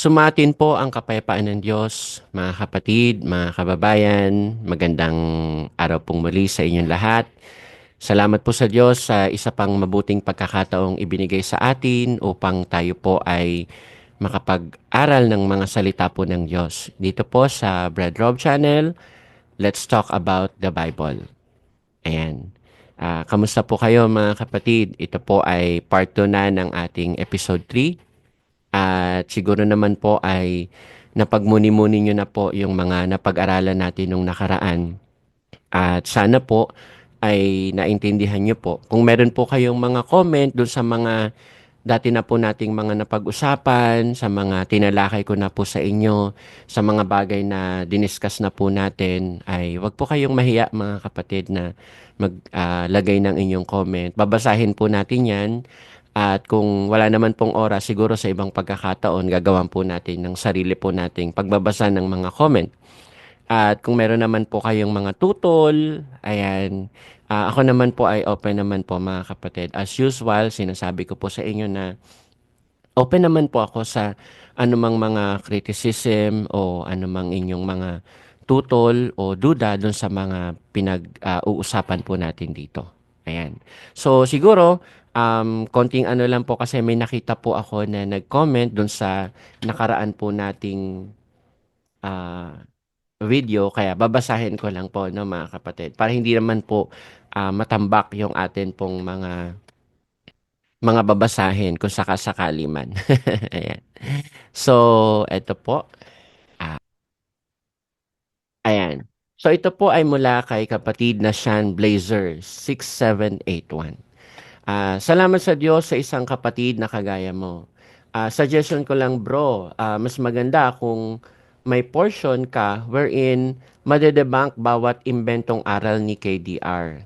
Sumatin po ang kapayapaan ng Diyos, mga kapatid, mga kababayan. Magandang araw pong muli sa inyong lahat. Salamat po sa Diyos sa isa pang mabuting pagkakataong ibinigay sa atin upang tayo po ay makapag-aral ng mga salita po ng Diyos. Dito po sa Brad Rob Channel, let's talk about the Bible. Ayan. Kamusta po kayo mga kapatid? Ito po ay part 2 na ng ating episode 3. At siguro naman po ay napagmuni-muni nyo na po yung mga napag-aralan natin nung nakaraan. At sana po ay naintindihan nyo po. Kung meron po kayong mga comment dun sa mga dati na po nating mga napag-usapan, sa mga tinalakay ko na po sa inyo, sa mga bagay na diniscuss na po natin, ay wag po kayong mahiya mga kapatid na maglagay ng inyong comment. Babasahin po natin yan. At kung wala naman pong oras, siguro sa ibang pagkakataon, gagawan po natin ng sarili po nating pagbabasa ng mga comment. At kung meron naman po kayong mga tutol, ayan, ako naman po ay open naman po mga kapatid. As usual, sinasabi ko po sa inyo na open naman po ako sa anumang mga criticism o anumang inyong mga tutol o duda dun sa mga pinag-uusapan po natin dito. Ayan. So siguro, konting ano lang po kasi may nakita po ako na nag-comment dun sa nakaraan po nating ah, video. Kaya babasahin ko lang po no, mga kapatid. Para hindi naman po matambak yung atin pong mga babasahin kung sakasakali man. Ayan. So, eto po. Ah, ayan. So, ito po ay mula kay kapatid na Sean Blazer, 6781. Salamat sa Diyos sa isang kapatid na kagaya mo. Suggestion ko lang bro, mas maganda kung may portion ka wherein madedebunk bawat imbentong aral ni KDR.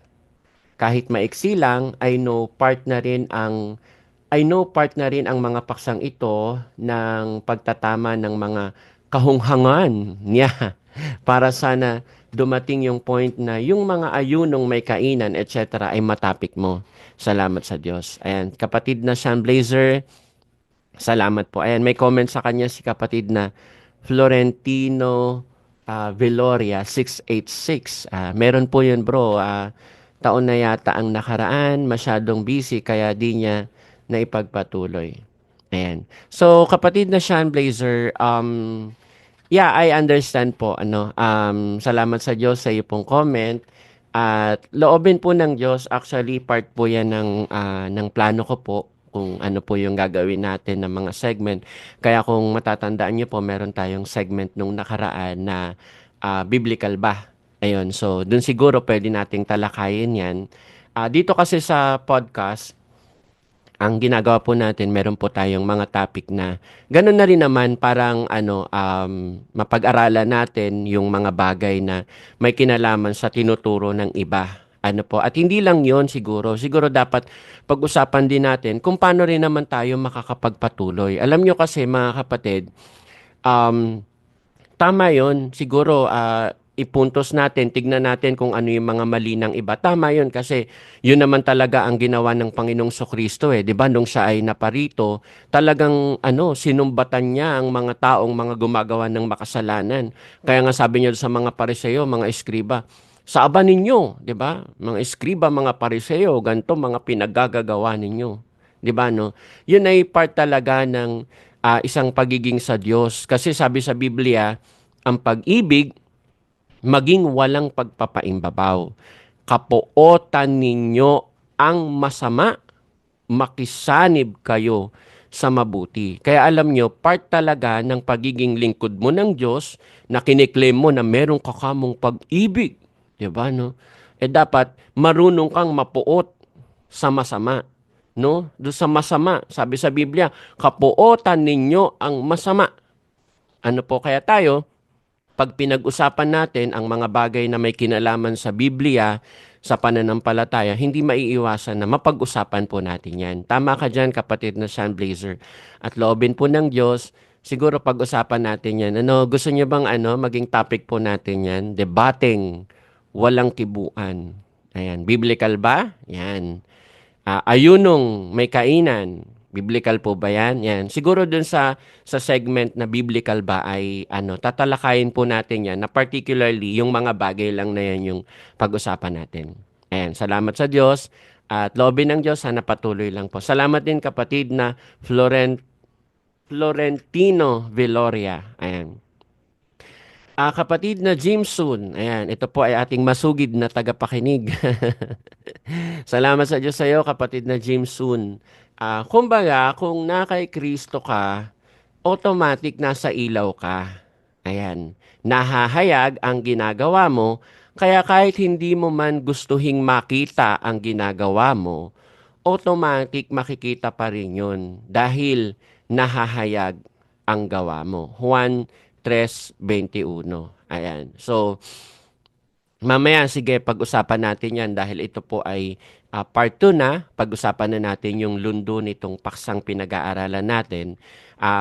Kahit maiksi lang, I know part na rin ang mga paksang ito ng pagtatama ng mga kahunghangan niya para sana dumating yung point na yung mga ayunong may kainan, etc. ay matapik mo. Salamat sa Diyos. Ayan, kapatid na Sean Blazer, salamat po. Ayan, may comment sa kanya si kapatid na Florentino Veloria 686. Meron po yun bro. Taon na yata ang nakaraan, masyadong busy kaya di niya naipagpatuloy. Ayan. So kapatid na Sean Blazer, yeah, I understand po. Salamat sa Diyos sa iyo pong comment. At loobin po ng Diyos, actually part po yan ng plano ko po kung ano po yung gagawin natin ng mga segment. Kaya kung matatandaan niyo po, meron tayong segment nung nakaraan na biblical ba? Ayun, so dun siguro pwede nating talakayin yan. Dito kasi sa podcast, ang ginagawa po natin, meron po tayong mga topic na gano'n na rin naman parang mapag-aralan natin yung mga bagay na may kinalaman sa tinuturo ng iba. Ano po, at hindi lang yon siguro dapat pag-usapan din natin kung paano rin naman tayo makakapagpatuloy. Alam nyo kasi mga kapatid, um, tama yon siguro ipuntos natin, tignan natin kung ano yung mga mali ng iba. Tama yon kasi yun naman talaga ang ginawa ng Panginoong Kristo eh. 'Di ba nung siya ay naparito, talagang sinumbatan niya ang mga taong mga gumagawa ng makasalanan. Kaya nga sabi niya sa mga pariseo, mga eskriba, sa aba ninyo, 'di ba? Mga eskriba, mga pariseo, ganito mga pinaggagawa ninyo. 'Di ba no? Yun ay part talaga ng isang pagiging sa Diyos. Kasi sabi sa Biblia, ang pag-ibig maging walang pagpapaimbabaw. Kapuotan ninyo ang masama, makisanib kayo sa mabuti. Kaya alam nyo, part talaga ng pagiging lingkod mo ng Diyos na kiniklaim mo na meron ka kamong pag-ibig. Diba, no? Dapat marunong kang mapuot sa masama. No? Doon sa masama, sabi sa Biblia, kapuotan ninyo ang masama. Ano po kaya tayo? Pag pinag-usapan natin ang mga bagay na may kinalaman sa Biblia, sa pananampalataya, hindi maiiwasan na mapag-usapan po natin yan. Tama ka dyan, kapatid na Sean Blazer. At loobin po ng Diyos, siguro pag-usapan natin yan. Gusto niyo bang maging topic po natin yan? Debating, walang kibuan. Ayan, biblical ba? Yan. Ayunong may kainan. Biblical po ba yan? Yan. Siguro dun sa segment na biblical ba ay tatalakayin po natin yan na particularly yung mga bagay lang na yan yung pag-usapan natin. Ayan, salamat sa Diyos at loobin ng Diyos, sana patuloy lang po. Salamat din kapatid na Florentino Veloria. Ayan. Kapatid na Jimson, ayan, ito po ay ating masugid na tagapakinig. Salamat sa Diyos sa iyo, kapatid na Jimson. Kumbaga, kung na kay Kristo ka, automatic nasa ilaw ka. Ayan, nahahayag ang ginagawa mo, kaya kahit hindi mo man gustuhing makita ang ginagawa mo, automatic makikita pa rin yun dahil nahahayag ang gawa mo. Juan 3:21. Ayan. So, mamaya sige pag-usapan natin yan dahil ito po ay part 2 na. Pag-usapan na natin yung lundo nitong paksang pinag-aaralan natin.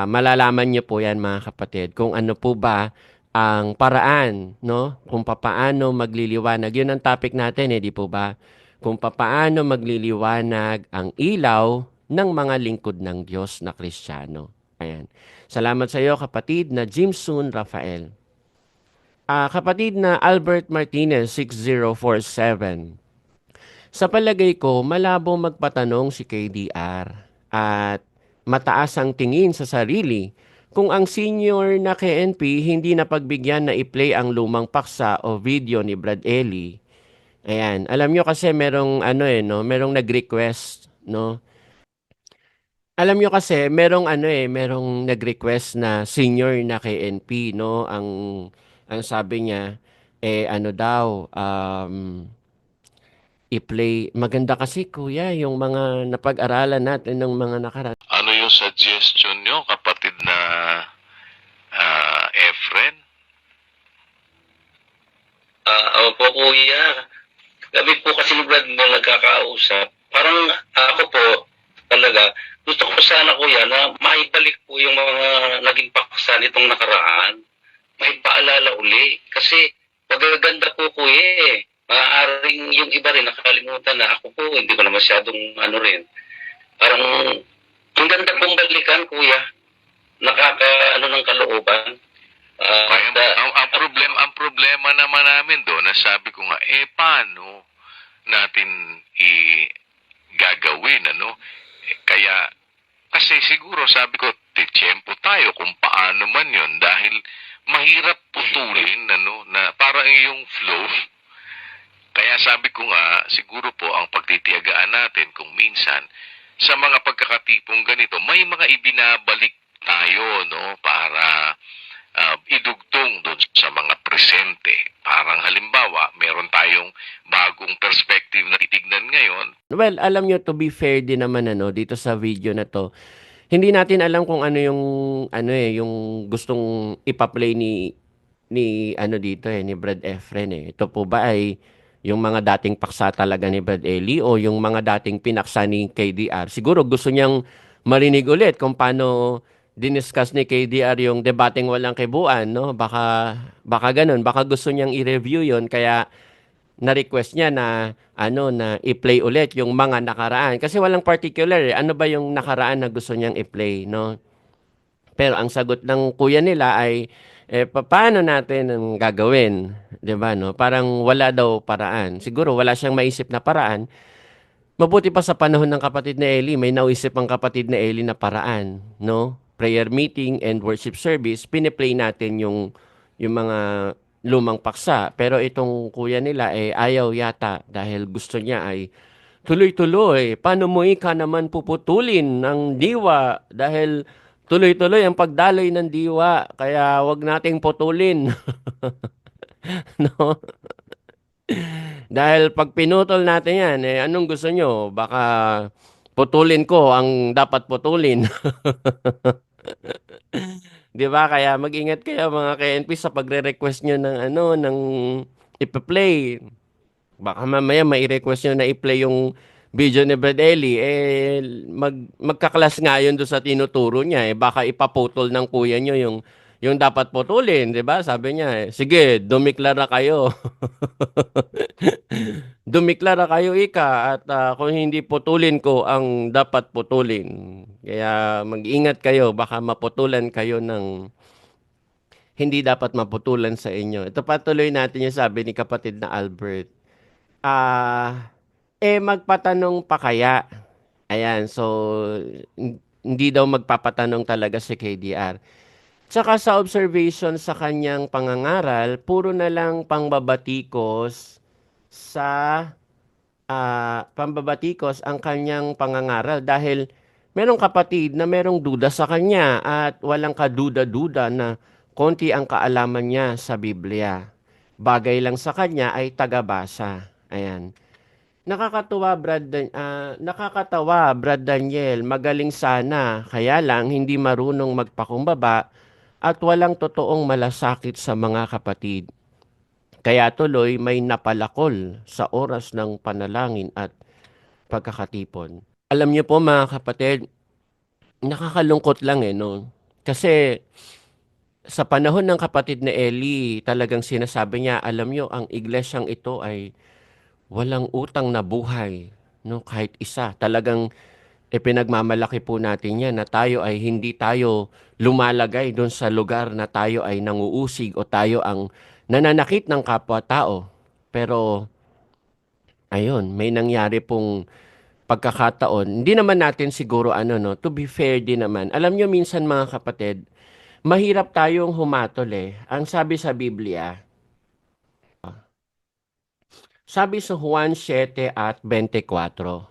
Malalaman niyo po yan mga kapatid kung ano po ba ang paraan, no? Kung papaano magliliwanag. Yun ang topic natin, di po ba? Kung papaano magliliwanag ang ilaw ng mga lingkod ng Diyos na Kristiyano. Ayan. Salamat sa iyo kapatid na Jimson Rafael. Kapatid na Albert Martinez 6047. Sa palagay ko, malabo magpatanong si KDR at mataas ang tingin sa sarili kung ang senior na KNP hindi napagbigyan na i-play ang lumang paksa o video ni Brad Eli. Ayan, alam nyo kasi merong no, merong nag-request, no? Alam nyo kasi merong nag-request na senior na KNP, no? Ang sabi niya daw i-play. Maganda kasi kuya yung mga napag-aralan natin ng mga nakaraan. Ano yung suggestion nyo, kapatid na Efren? Opo kuya, gabi po kasi ni Brad na nagkakausap. Parang ako po talaga, gusto ko sana kuya na maibalik po yung mga naging paksa nitong nakaraan. Maipaalala uli. Kasi magaganda po kuya eh. Maaaring yung iba rin nakalimutan na ako po, hindi ko na masyadong Parang ang ganda pong balikan kuya. Ng kalooban. Ang problema naman namin doon, nasabi ko nga, paano natin gagawin, ano? Kaya, kasi siguro sabi ko, tiyempo tayo kung paano man yon dahil mahirap putulin, na parang yung flow. Kaya sabi ko nga, siguro po ang pagtitiyagaan natin kung minsan, sa mga pagkakatipong ganito, may mga ibinabalik tayo, no, para idugtong doon sa mga presente. Parang halimbawa, meron tayong bagong perspective na titignan ngayon. Well, alam nyo, to be fair din naman dito sa video na to, hindi natin alam kung ano yung gustong ipa-play ni dito ni Brad Efren Ito po ba ay yung mga dating paksa talaga ni Brad Eli o yung mga dating pinaksa ni KDR? Siguro gusto niyang marinig ulit kung paano diniscuss ni KDR yung debating walang kibuan, no? Baka ganun, baka gusto niyang i-review yon kaya na-request niya na na i-play ulit yung mga nakaraan kasi walang particular ano ba yung nakaraan na gusto niyang i-play, no? Pero ang sagot ng kuya nila ay paano natin ang gagawin, 'di ba, no? Parang wala daw paraan. Siguro wala siyang maisip na paraan. Mabuti pa sa panahon ng kapatid na Eli, may naisip ang kapatid na Eli na paraan, no? Prayer meeting and worship service, piniplay natin yung mga lumang paksa. Pero itong kuya nila ayaw yata dahil gusto niya ay tuloy-tuloy. Paano mo naman puputulin ng diwa dahil tuloy-tuloy ang pagdaloy ng diwa. Kaya wag nating putulin. No? Dahil pag pinutol natin yan, anong gusto nyo? Baka putulin ko ang dapat putulin. Di ba? Kaya mag-ingat kayo mga KNP sa pagre-request nyo ng ipa-play. Baka mamaya mai-request nyo na i-play yung video ni Brad Eli. Magkaklas nga yun doon sa tinuturo niya. Baka ipaputol ng kuya nyo yung yung dapat putulin, 'di ba? Sabi niya, sige, dumiklara kayo. Dumiklara kayo ika at kung hindi putulin ko ang dapat putulin. Kaya mag-ingat kayo, baka maputulan kayo ng hindi dapat maputulan sa inyo. Ito patuloy natin yung sabi ni kapatid na Albert. Magpatanong pa kaya? Ayan, so hindi daw magpapatanong talaga si KDR. Tsaka sa observation sa kanyang pangangaral, puro na lang pangbabatikos sa pambabatikos ang kanyang pangangaral dahil merong kapatid na merong duda sa kanya at walang kaduda-duda na konti ang kaalaman niya sa Biblia. Bagay lang sa kanya ay tagabasa. Ayan. Nakakatawa, Brad Daniel. Magaling sana, kaya lang hindi marunong magpakumbaba at walang totoong malasakit sa mga kapatid. Kaya tuloy may napalakol sa oras ng panalangin at pagkakatipon. Alam niyo po mga kapatid, nakakalungkot lang no? Kasi sa panahon ng kapatid na Eli, talagang sinasabi niya, alam niyo, ang iglesyang ito ay walang utang na buhay, no? Kahit isa. Talagang pinagmamalaki po natin yan na tayo ay hindi tayo lumalagay doon sa lugar na tayo ay nanguusig o tayo ang nananakit ng kapwa-tao. Pero, ayun, may nangyari pong pagkakataon. Hindi naman natin siguro no, to be fair din naman. Alam nyo minsan mga kapatid, mahirap tayong humatol Ang sabi sa Biblia, sabi sa Juan 7 at 24,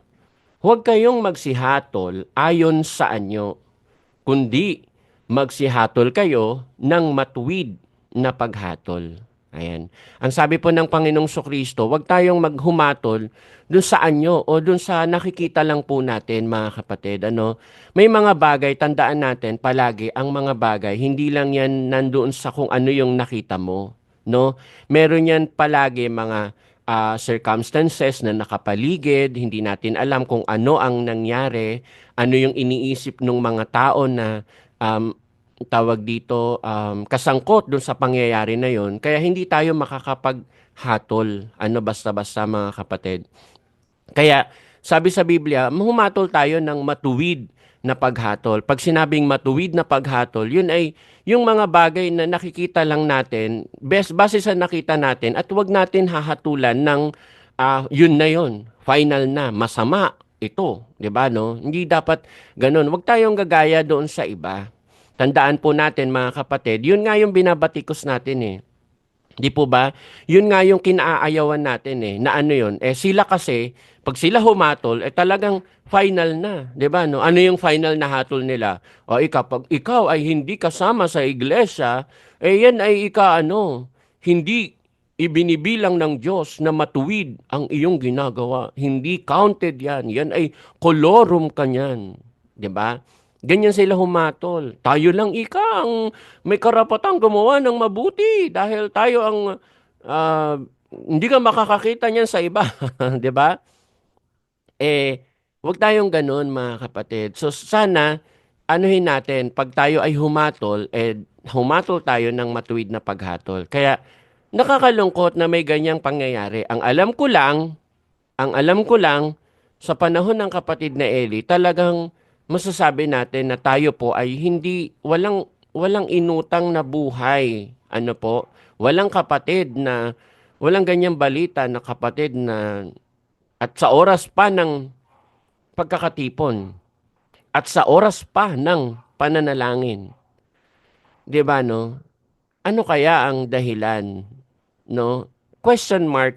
huwag kayong magsihatol ayon sa anyo, kundi magsihatol kayo ng matuwid na paghatol. Ayan. Ang sabi po ng Panginoong Sokristo, huwag tayong maghumatol dun sa anyo o dun sa nakikita lang po natin mga kapatid. May mga bagay, tandaan natin palagi, ang mga bagay, hindi lang yan nandoon sa kung ano yung nakita mo. No? Meron yan palagi mga circumstances na nakapaligid, hindi natin alam kung ano ang nangyari, ano yung iniisip ng mga tao na tawag dito, kasangkot dun sa pangyayari na yon. Kaya hindi tayo makakapaghatol, basta-basta mga kapatid. Kaya sabi sa Biblia, humatol tayo ng matuwid na paghatol. Pag sinabing matuwid na paghatol, yun ay yung mga bagay na nakikita lang natin, base sa nakita natin, at wag natin hahatulan ng yun na yun, final na, masama ito, 'di ba no? Hindi dapat ganun. Wag tayong gagaya doon sa iba. Tandaan po natin mga kapatid, yun nga yung binabatikos natin Di po ba? Yun nga yung kinaayawan natin na ano yun? Sila kasi, pag sila humatol, talagang final na. Di ba? No? Ano yung final na hatol nila? O pag ikaw ay hindi kasama sa iglesia, yan ay hindi ibinibilang ng Diyos na matuwid ang iyong ginagawa. Hindi counted yan. Yan ay kolorum kanyan. Di ba? Ganyan sila humatol. Tayo lang ang may karapatang gumawa ng mabuti dahil tayo ang hindi ka makakakita niyan sa iba, 'di ba? Wag tayong ganoon mga kapatid. So sana anuhin natin pag tayo ay humatol, humatol tayo ng matuwid na paghatol. Kaya nakakalungkot na may ganyang pangyayari. Ang alam ko lang sa panahon ng kapatid na Eli, talagang masasabi natin na tayo po ay walang inutang na buhay. Walang kapatid na walang ganyang balita na kapatid na at sa oras pa ng pagkakatipon at sa oras pa ng pananalangin. 'Di ba no? Ano kaya ang dahilan, no? Question mark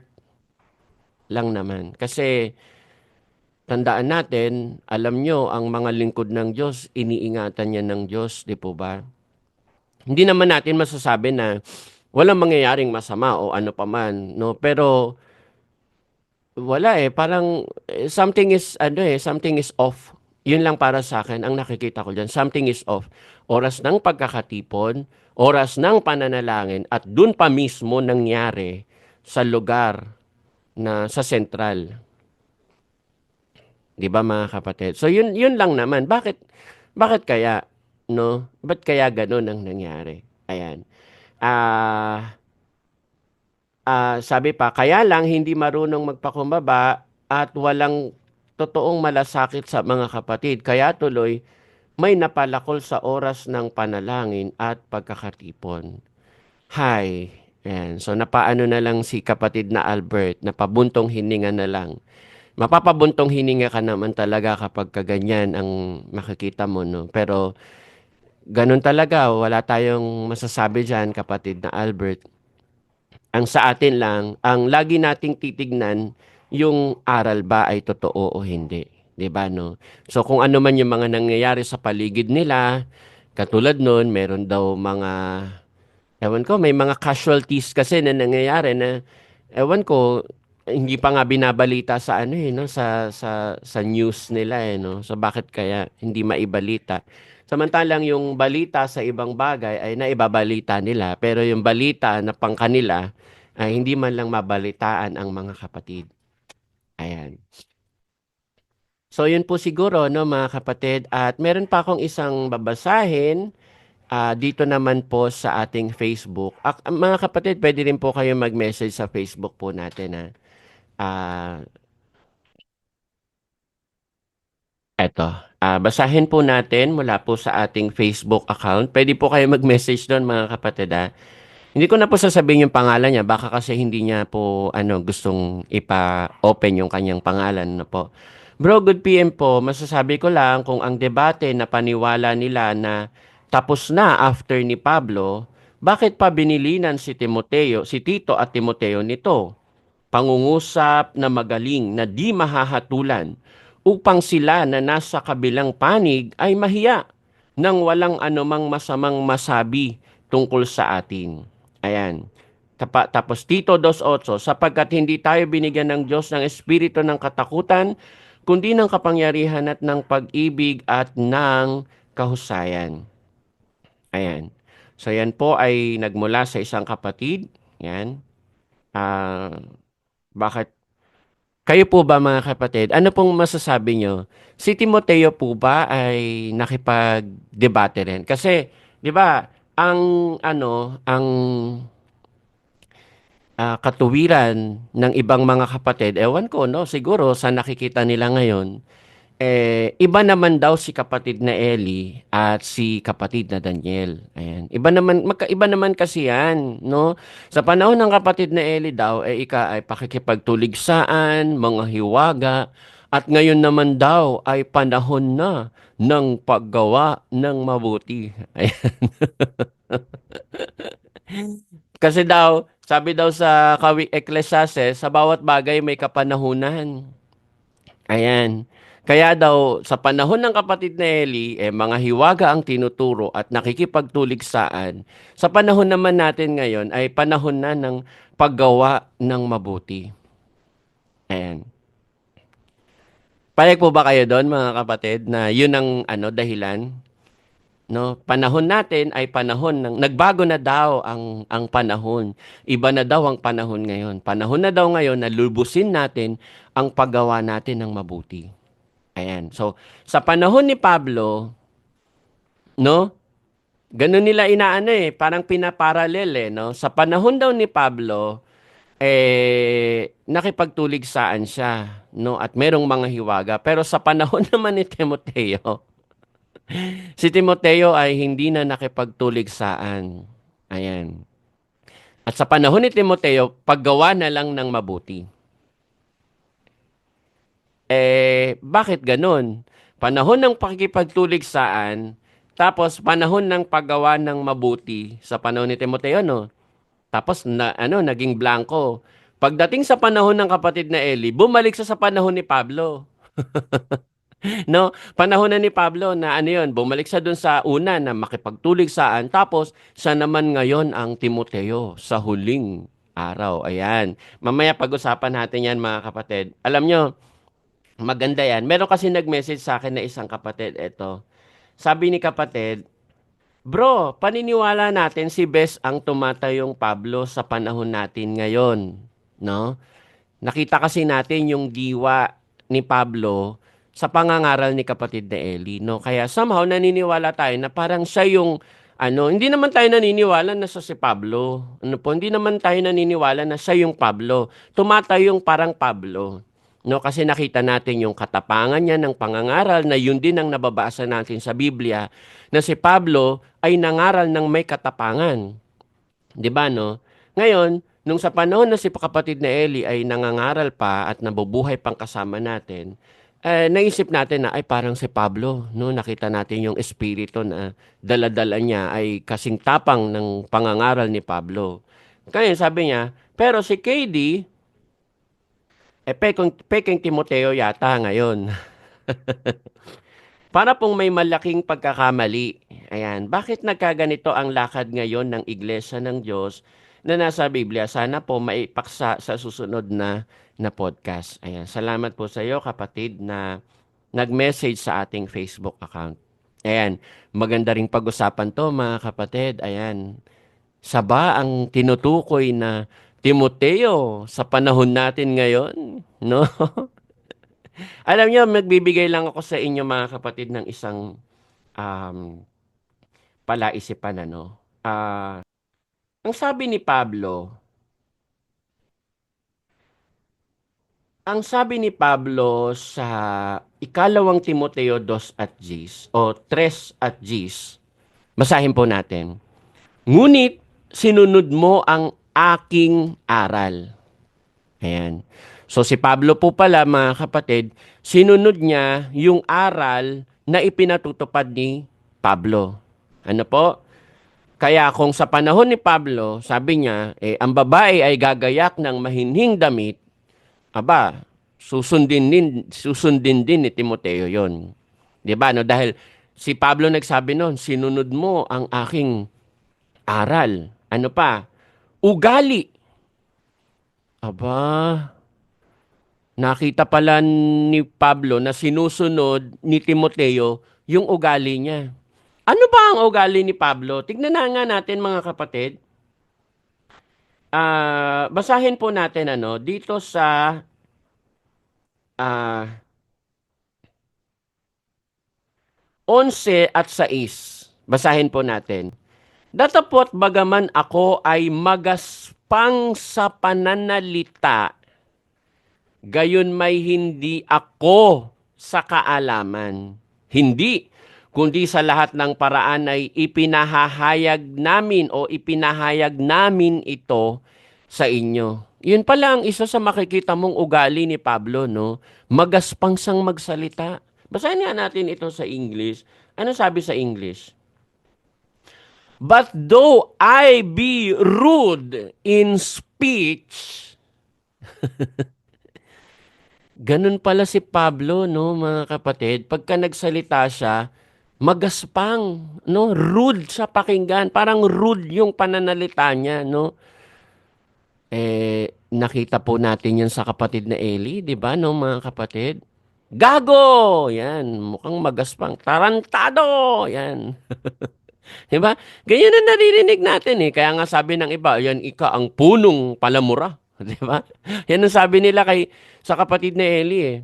lang naman. Kasi tandaan natin, alam nyo, ang mga lingkod ng Diyos, iniingatan niya ng Diyos, di po ba? Hindi naman natin masasabi na walang mangyayaring masama o ano pa man, no? Pero wala parang something is off. Yun lang para sa akin ang nakikita ko diyan. Something is off. Oras ng pagkakatipon, oras ng pananalangin at dun pa mismo nangyari sa lugar na sa sentral. 'Di ba mga kapatid? So yun lang naman. Bakit kaya, no? Ba't kaya gano'n ang nangyari? Ayan. Ah, sabi pa, kaya lang hindi marunong magpakumbaba at walang totoong malasakit sa mga kapatid. Kaya tuloy, may napalakol sa oras ng panalangin at pagkakatipon. Hi. Ayan. So, napaano na lang si kapatid na Albert, napabuntong hininga na lang. Mapapabuntong hininga ka naman talaga kapag kaganyan ang makikita mo, no? Pero, ganun talaga, wala tayong masasabi dyan, kapatid na Albert. Ang sa atin lang, ang lagi nating titignan, yung aral ba ay totoo o hindi. 'Di ba, no? So, kung ano man yung mga nangyayari sa paligid nila, katulad nun, meron daw mga, ewan ko, may mga casualties kasi na nangyayari na, ewan ko, hindi pa nga binabalita sa ano eh, no? Sa news nila eh, no? So, bakit kaya hindi maibalita? Samantalang yung balita sa ibang bagay ay naibabalita nila, pero yung balita na pang kanila ay hindi man lang mabalitaan ang mga kapatid. Ayan. So, yun po siguro, no, mga kapatid. At meron pa akong isang babasahin. Dito naman po sa ating Facebook. Mga kapatid, pwede rin po kayo mag-message sa Facebook po natin. Ah, eto. Basahin po natin mula po sa ating Facebook account. Pwede po kayo mag-message doon, mga kapatid. Hindi ko na po sasabihin yung pangalan niya. Baka kasi hindi niya po gustong ipa-open yung kanyang pangalan. Po. Bro, good PM po. Masasabi ko lang kung ang debate na paniwala nila na tapos na after ni Pablo, bakit pa binilinan si Tito at Timoteo nito? Pangungusap na magaling na di mahahatulan upang sila na nasa kabilang panig ay mahiya nang walang anumang masamang masabi tungkol sa atin. Ayan. Tapos Tito 2:8, sapagkat hindi tayo binigyan ng Diyos ng espiritu ng katakutan, kundi ng kapangyarihan at ng pag-ibig at ng kahusayan. Ayan. So yan po ay nagmula sa isang kapatid. Yan. Ah, bakit? Kayo po ba, mga kapatid, ano pong masasabi nyo? Si Timoteo po ba ay nakipag-debate rin? Kasi, di ba, ang katuwiran ng ibang mga kapatid, ewan ko, no, siguro sa nakikita nila ngayon, iba naman daw si kapatid na Eli at si kapatid na Daniel. Ayan. Iba naman, magkaiba naman kasi yan, no? Sa panahon ng kapatid na Eli daw, ika ay pakikipagtuligsaan, mga hiwaga, at ngayon naman daw ay panahon na ng paggawa ng mabuti. Ayan. Kasi daw, sabi daw sa Kawik Ecclesiastes, sa bawat bagay may kapanahunan. Ayan. Kaya daw, sa panahon ng kapatid na Eli, mga hiwaga ang tinuturo at nakikipagtuligsaan. Sa panahon naman natin ngayon, ay panahon na ng paggawa ng mabuti. Ayan. Payag po ba kayo doon, mga kapatid, na yun ang dahilan? No, panahon natin ay panahon ng nagbago na daw ang panahon. Iba na daw ang panahon ngayon. Panahon na daw ngayon na lubusin natin ang paggawa natin ng mabuti. Ayan. So, sa panahon ni Pablo, no? Ganun nila inaano parang pinaparalel no? Sa panahon daw ni Pablo, nakipagtuligsaan siya, no? At merong mga hiwaga. Pero sa panahon naman ni Timoteo, si Timoteo ay hindi na nakipagtuligsaan. Ayan. At sa panahon ni Timoteo, paggawa na lang ng mabuti. Bakit ganun? Panahon ng pakikipagtuligsaan, tapos panahon ng paggawa ng mabuti sa panahon ni Timoteo, no? Tapos naging blanco. Pagdating sa panahon ng kapatid na Eli, bumalik sa panahon ni Pablo. No, panahon na ni Pablo na bumalik siya dun sa una na makipagtuligsaan, tapos siya naman ngayon ang Timoteo sa huling araw. Ayan. Mamaya pag-usapan natin yan, mga kapatid. Alam nyo, maganda yan. Meron kasi nag-message sa akin na isang kapatid. Ito. Sabi ni kapatid, bro, paniniwala natin si Bes ang tumatayong Pablo sa panahon natin ngayon. No? Nakita kasi natin yung diwa ni Pablo sa pangangaral ni kapatid na Eli. No? Kaya somehow naniniwala tayo na parang siya yung Hindi naman tayo naniniwala na siya si Pablo. Hindi naman tayo naniniwala na siya yung Pablo. Tumatayong parang Pablo. No, kasi nakita natin yung katapangan niya ng pangangaral na yun din ang nababasa natin sa Biblia na si Pablo ay nangaral ng may katapangan. 'Di ba no? Ngayon, nung sa panahon na si kapatid na Eli ay nangangaral pa at nabubuhay pang kasama natin, naisip natin na ay parang si Pablo, no? Nakita natin yung espiritu na dala-dala niya ay kasing tapang ng pangangaral ni Pablo. Kaya sabi niya, pero si KD, peking Timoteo yata ngayon. Para pong may malaking pagkakamali. Ayan, bakit nagkaganito ang lakad ngayon ng Iglesia ng Diyos na nasa Biblia? Sana po maipaksa sa susunod na podcast. Ayan, salamat po sa iyo kapatid na nag-message sa ating Facebook account. Ayan, maganda ring pag-usapan to mga kapatid. Ayan, saba ang tinutukoy na Timoteo sa panahon natin ngayon, no? Alam niyo, magbibigay lang ako sa inyo mga kapatid ng isang um, palaisipan ano. Ang sabi ni Pablo, sa ikalawang Timoteo 2 at Gs o 3 at Gs, basahin po natin. Ngunit sinunod mo ang aking aral. Ayan. So si Pablo po pala mga kapatid, sinunod niya yung aral na ipinatutupad ni Pablo. Ano po? Kaya kung sa panahon ni Pablo, sabi niya, ang babae ay gagayak ng mahinhing damit, aba, susundin din ni Timoteo yon. 'Di ba? No? Dahil si Pablo nagsabi noon, sinunod mo ang aking aral. Ano pa? Ugali. Aba, nakita pala ni Pablo na sinusunod ni Timoteo yung ugali niya. Ano ba ang ugali ni Pablo? Tignan na nga natin mga kapatid. Basahin po natin dito sa ah, 11 at 6. Basahin po natin. Datapot bagaman ako ay magaspang sa pananalita, gayon may hindi ako sa kaalaman. Hindi, kundi sa lahat ng paraan ay ipinahahayag namin o ipinahayag namin ito sa inyo. Yun pala ang isa sa makikita mong ugali ni Pablo, no? Magaspang sang magsalita. Basahin nga natin ito sa English. Ano sabi sa English? But though I be rude in speech, ganun pala si Pablo, no, mga kapatid. Pagka nagsalita siya, magaspang, no, rude sa pakinggan. Parang rude yung pananalita niya, no. Nakita po natin yan sa kapatid na Eli, di ba, no, mga kapatid? Gago! Yan, mukhang magaspang. Tarantado! Yan. Di ba? Ganyan na naririnig natin eh. Kaya nga sabi ng iba, yan ika ang punong palamura. Di ba? Yan ang sabi nila sa kapatid na Eli eh.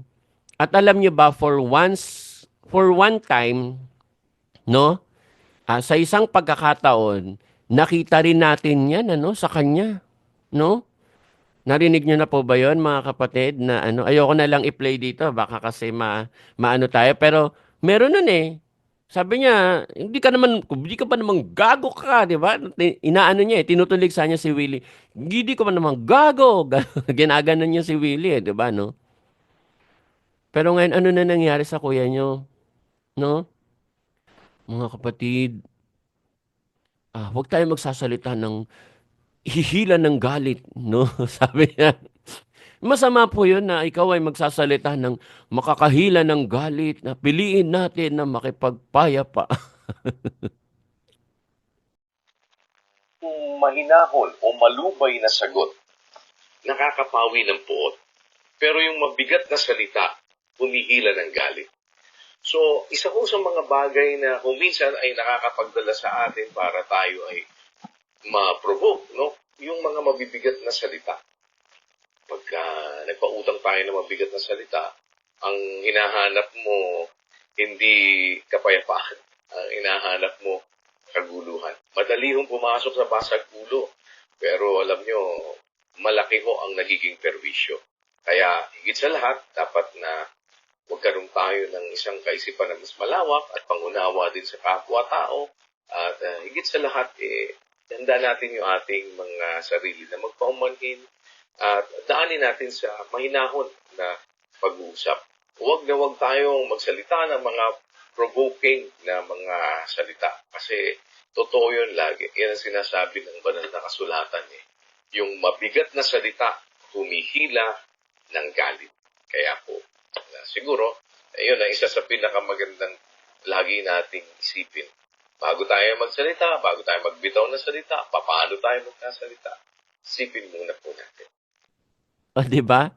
At alam niyo ba, for one time, no? Sa isang pagkakataon, nakita rin natin yan, sa kanya. No? Narinig niyo na po ba yon mga kapatid na ayoko na lang i-play dito baka kasi maano tayo pero meron nun eh. Sabi niya, hindi ka pa naman gago ka, di ba? Inaano niya eh, tinutulig sa niya si Willie. Hindi ko pa naman gago. Ginaganon niya si Willie eh, di ba, no? Pero ngayon, ano na nangyari sa kuya niyo? No? Mga kapatid, huwag tayo magsasalita ng hihila ng galit, no? Sabi niya. Masama po yun na ikaw ay magsasalita ng makakahila ng galit na piliin natin na makipagpayapa. Kung mahinahon o malubay na sagot, nakakapawi ng puot. Pero yung mabigat na salita, humihila ng galit. So, isa ko sa mga bagay na kung minsan ay nakakapagdala sa atin para tayo ay ma-provoke, no? Yung mga mabibigat na salita. Pagka nagpautang tayo ng mabigat na salita, ang hinahanap mo hindi kapayapaan, ang hinahanap mo kaguluhan. madali hong pumasok sa basag ulo. Pero alam nyo, malaki ho ang nagiging perwisyo. Kaya higit sa lahat, dapat na magkaroon tayo ng isang kaisipan na mas malawak at pangunawa din sa kapwa-tao. At higit sa lahat, handa natin yung ating mga sarili na magpaumanhin at daanin natin sa mahinahon na pag-uusap. Huwag na huwag tayong magsalita ng mga provoking na mga salita. Kasi totoo yun lagi. Yan ang sinasabi ng banal na kasulatan. Yung mabigat na salita, humihila ng galit. Kaya po, siguro, yun ang isa sa pinakamagandang lagi nating isipin. Bago tayo magsalita, bago tayo magbitaw ng salita, paano tayo magkasalita, isipin muna po natin. O, di ba?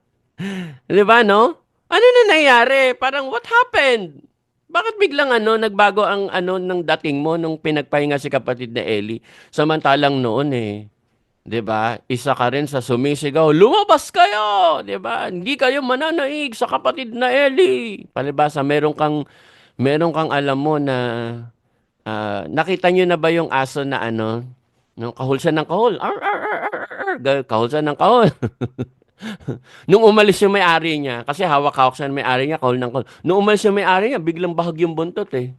Di ba, no? Ano na nangyari? Parang, what happened? Bakit biglang nagbago ang ng dating mo nung pinagpahinga si kapatid na Eli? Samantalang noon 'di ba? Isa ka rin sa sumisigaw, lumabas kayo, 'di ba? Hindi kayo mananaig sa kapatid na Eli. Palibasa, meron kang alam mo na nakita niyo na ba yung aso na nung kahol siya ng kahol? Ar, ar, ar, ar, ar, kahol siya ng kahol. Nung umalis yung may-ari niya, kasi hawak-hawak siya ng may-ari niya, kahol ng kahol. Nung umalis yung may-ari niya, biglang bahag yung buntot eh.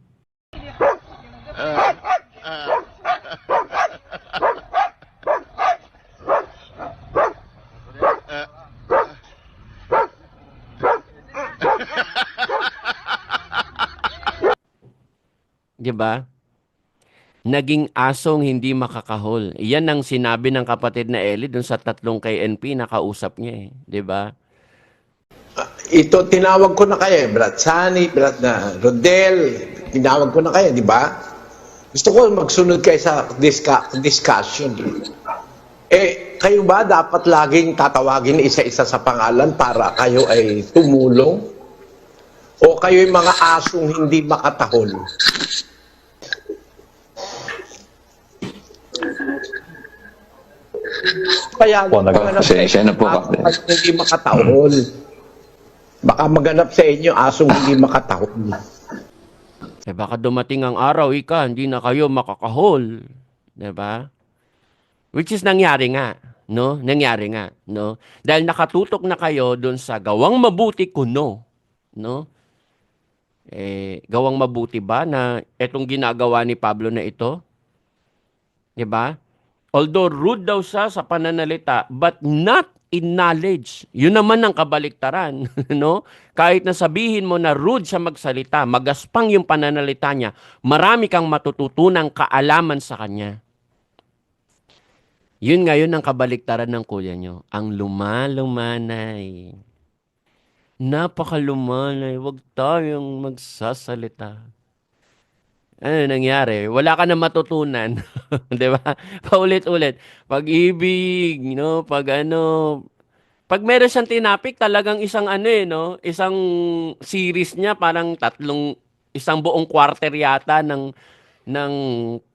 Di ba? Naging asong hindi makakahol. Iyan ang sinabi ng kapatid na Eli dun sa 3 KNP na kausap niya eh. Di ba? Ito, tinawag ko na kayo, Brad Sani, Brad na Rodel, tinawag ko na kayo, di ba? Gusto ko magsunod kayo sa discussion. Kayo ba dapat laging tatawagin isa-isa sa pangalan para kayo ay tumulong? O kayo yung mga asong hindi makatahol? Kaya Pasensya na po. hindi makatahol. Baka maganap sa inyo asong hindi makatahol. Baka dumating ang araw, hindi na kayo makakahol. Diba? Which is nangyari nga. No? Nangyari nga. No? Dahil nakatutok na kayo dun sa gawang mabuti kuno. No? Gawang mabuti ba na etong ginagawa ni Pablo na ito? Diba? Although rude daw siya sa pananalita, but not in knowledge. Yun naman ang kabaliktaran, no? Kahit na sabihin mo na rude siya magsalita, magaspang yung pananalita niya, marami kang matututunang kaalaman sa kanya. Yun ngayon ang kabaliktaran ng kuya nyo. Ang lumalumanay. Napakalumanay. Huwag tayong magsasalita. Ano nangyari? Wala ka na matutunan. 'Di ba? Paulit-ulit. Pag-ibig, no? Pag meron siyang tinapik, talagang isang no? Isang series niya, parang isang buong quarter yata ng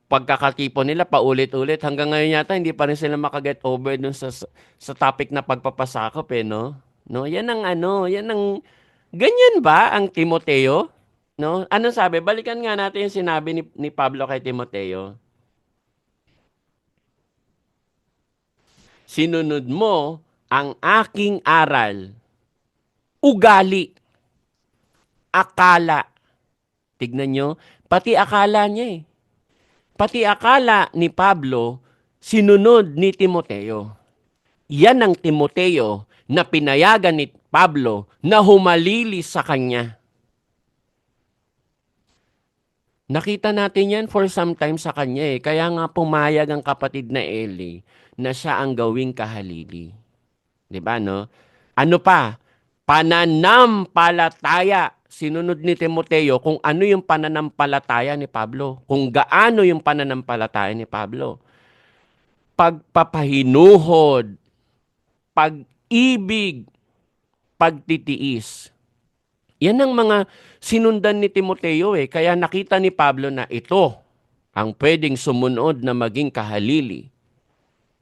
pagkakatipon nila, paulit-ulit. Hanggang ngayon yata, hindi pa rin sila makaget over dun sa topic na pagpapasakop, no? No? Yan ang, ganyan ba ang Timoteo? No? Anong sabi? Balikan nga natin yung sinabi ni Pablo kay Timoteo. Sinunod mo ang aking aral, ugali, akala. Tignan nyo, pati akala niya eh. Pati akala ni Pablo, sinunod ni Timoteo. Yan ang Timoteo na pinayagan ni Pablo na humalili sa kanya. Nakita natin yan for some time sa kanya eh. Kaya nga pumayag ang kapatid na Eli na siya ang gawing kahalili. 'Di ba, no? Ano pa? Pananampalataya. Sinunod ni Timoteo kung ano yung pananampalataya ni Pablo. Kung gaano yung pananampalataya ni Pablo. Pagpapahinuhod, pag-ibig, pagtitiis. Yan ang mga sinundan ni Timoteo eh. Kaya nakita ni Pablo na ito ang pwedeng sumunod na maging kahalili.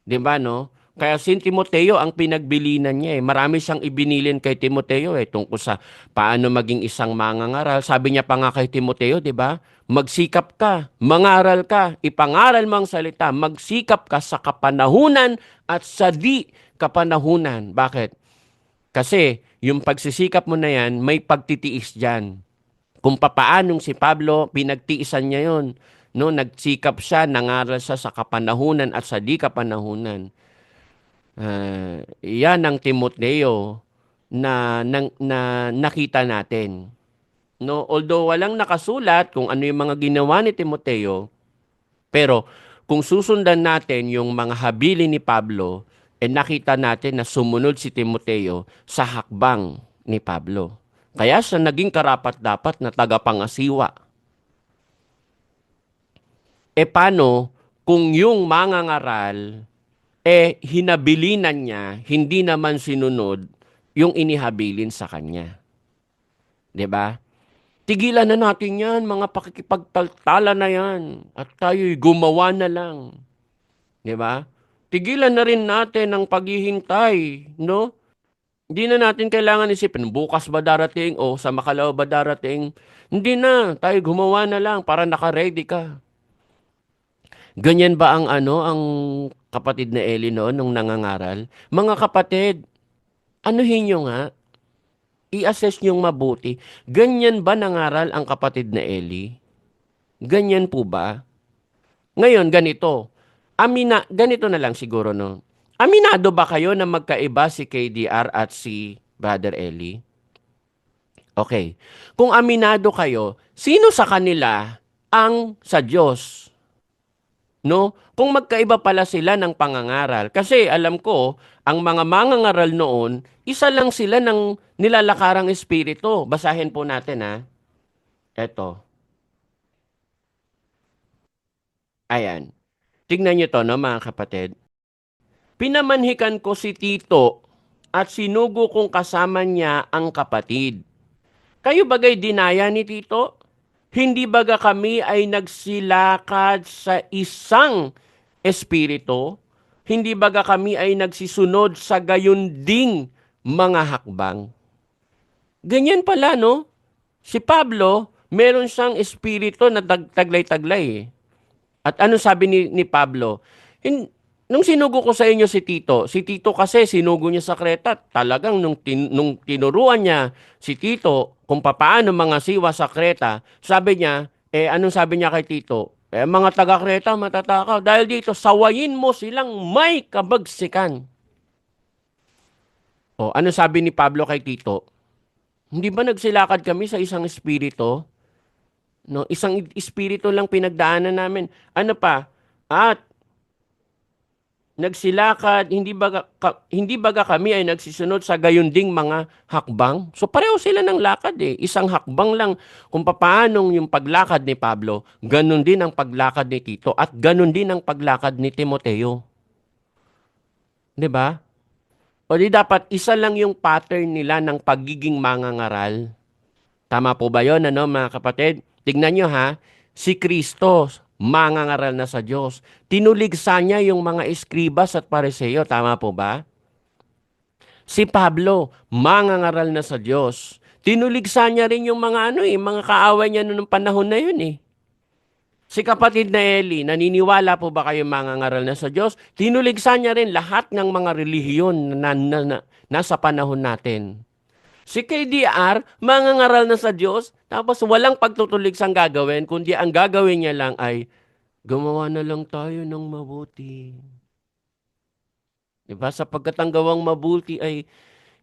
'Di ba, no? Kaya si Timoteo ang pinagbilinan niya eh. Marami siyang ibinilin kay Timoteo eh tungkol sa paano maging isang mangangaral. Sabi niya pa nga kay Timoteo, 'di ba? Magsikap ka, mangaral ka, ipangaral mo ang salita, magsikap ka sa kapanahunan at sa di kapanahunan. Bakit? Kasi yung pagsisikap mo na yan, may pagtitiis diyan. Kung papaanong si Pablo, pinagtiisan niya yon. No, nagsikap siya, nangaral siya sa kapanahunan at sa di kapanahunan. Yan ang Timoteo na nakita natin. No, although walang nakasulat kung ano yung mga ginawa ni Timoteo, pero kung susundan natin yung mga habili ni Pablo, nakita natin na sumunod si Timoteo sa hakbang ni Pablo. Kaya siya naging karapat-dapat na tagapangasiwa. Paano kung yung mangangaral, hinabilinan niya, hindi naman sinunod yung inihabilin sa kanya? 'Di ba? Tigilan na natin yan, mga pakikipagtaltala na yan. At tayo'y gumawa na lang. Di ba? Tigilan na rin natin ang paghihintay, no? Hindi na natin kailangan isipin, bukas ba darating o sa makalawa ba darating? Hindi na, tayo gumawa na lang para naka-ready ka. Ganyan ba ang ang kapatid na Eli noon nung nangangaral? Mga kapatid, anuhin nyo nga, i-assess niyong mabuti. Ganyan ba nangaral ang kapatid na Eli? Ganyan po ba? Ngayon, ganito. Ganito na lang siguro, no? Aminado ba kayo na magkaiba si KDR at si Brother Eli? Okay. Kung aminado kayo, sino sa kanila ang sa Diyos? No? Kung magkaiba pala sila ng pangangaral. Kasi alam ko, ang mga mangangaral noon, isa lang sila ng nilalakarang espiritu. Basahin po natin ha. Eto. Ayan. Tignan nyo to, no, mga kapatid. Pinamanhikan ko si Tito at sinugo kong kasama niya ang kapatid. Kayo bagay dinaya ni Tito? Hindi baga kami ay nagsilakad sa isang espiritu? Hindi baga kami ay nagsisunod sa gayunding mga hakbang? Ganyan pala, no? Si Pablo, meron siyang espiritu na taglay-taglay eh. At ano sabi ni Pablo? Nung sinugo ko sa inyo si Tito kasi sinugo niya sa Kreta, talagang nung tinuruan niya si Tito kung paano mga siwa sa Kreta, sabi niya, anong sabi niya kay Tito? Mga taga-Kreta matatakaw. Dahil dito, sawayin mo silang may kabagsikan. Ano sabi ni Pablo kay Tito? Hindi ba nagsilakad kami sa isang espiritu? No, isang espiritu lang pinagdaanan namin. Ano pa? At nagsilakad, hindi baga kami ay nagsisunod sa gayunding mga hakbang? So pareho sila ng lakad eh. Isang hakbang lang kung paanong yung paglakad ni Pablo, ganun din ang paglakad ni Tito at ganun din ang paglakad ni Timoteo. 'Di ba? O di dapat isa lang yung pattern nila ng pagiging mangangaral. Tama po ba yun, mga kapatid? Tignan nyo ha, si Kristo, mangangaral na sa Diyos. Tinuligsa niya yung mga eskribas at pariseo. Tama po ba? Si Pablo, mangangaral na sa Diyos. Tinuligsa niya rin yung mga mga kaaway niya noong panahon na yun eh. Si kapatid na Eli, naniniwala po ba kayo mangangaral na sa Diyos? Tinuligsa niya rin lahat ng mga relihiyon na nasa panahon natin. Si KDR, mangangaral na sa Diyos, tapos walang pagtutuligsang gagawin, kundi ang gagawin niya lang ay, gumawa na lang tayo ng mabuti. Diba? Sapagkat ang gawang mabuti ay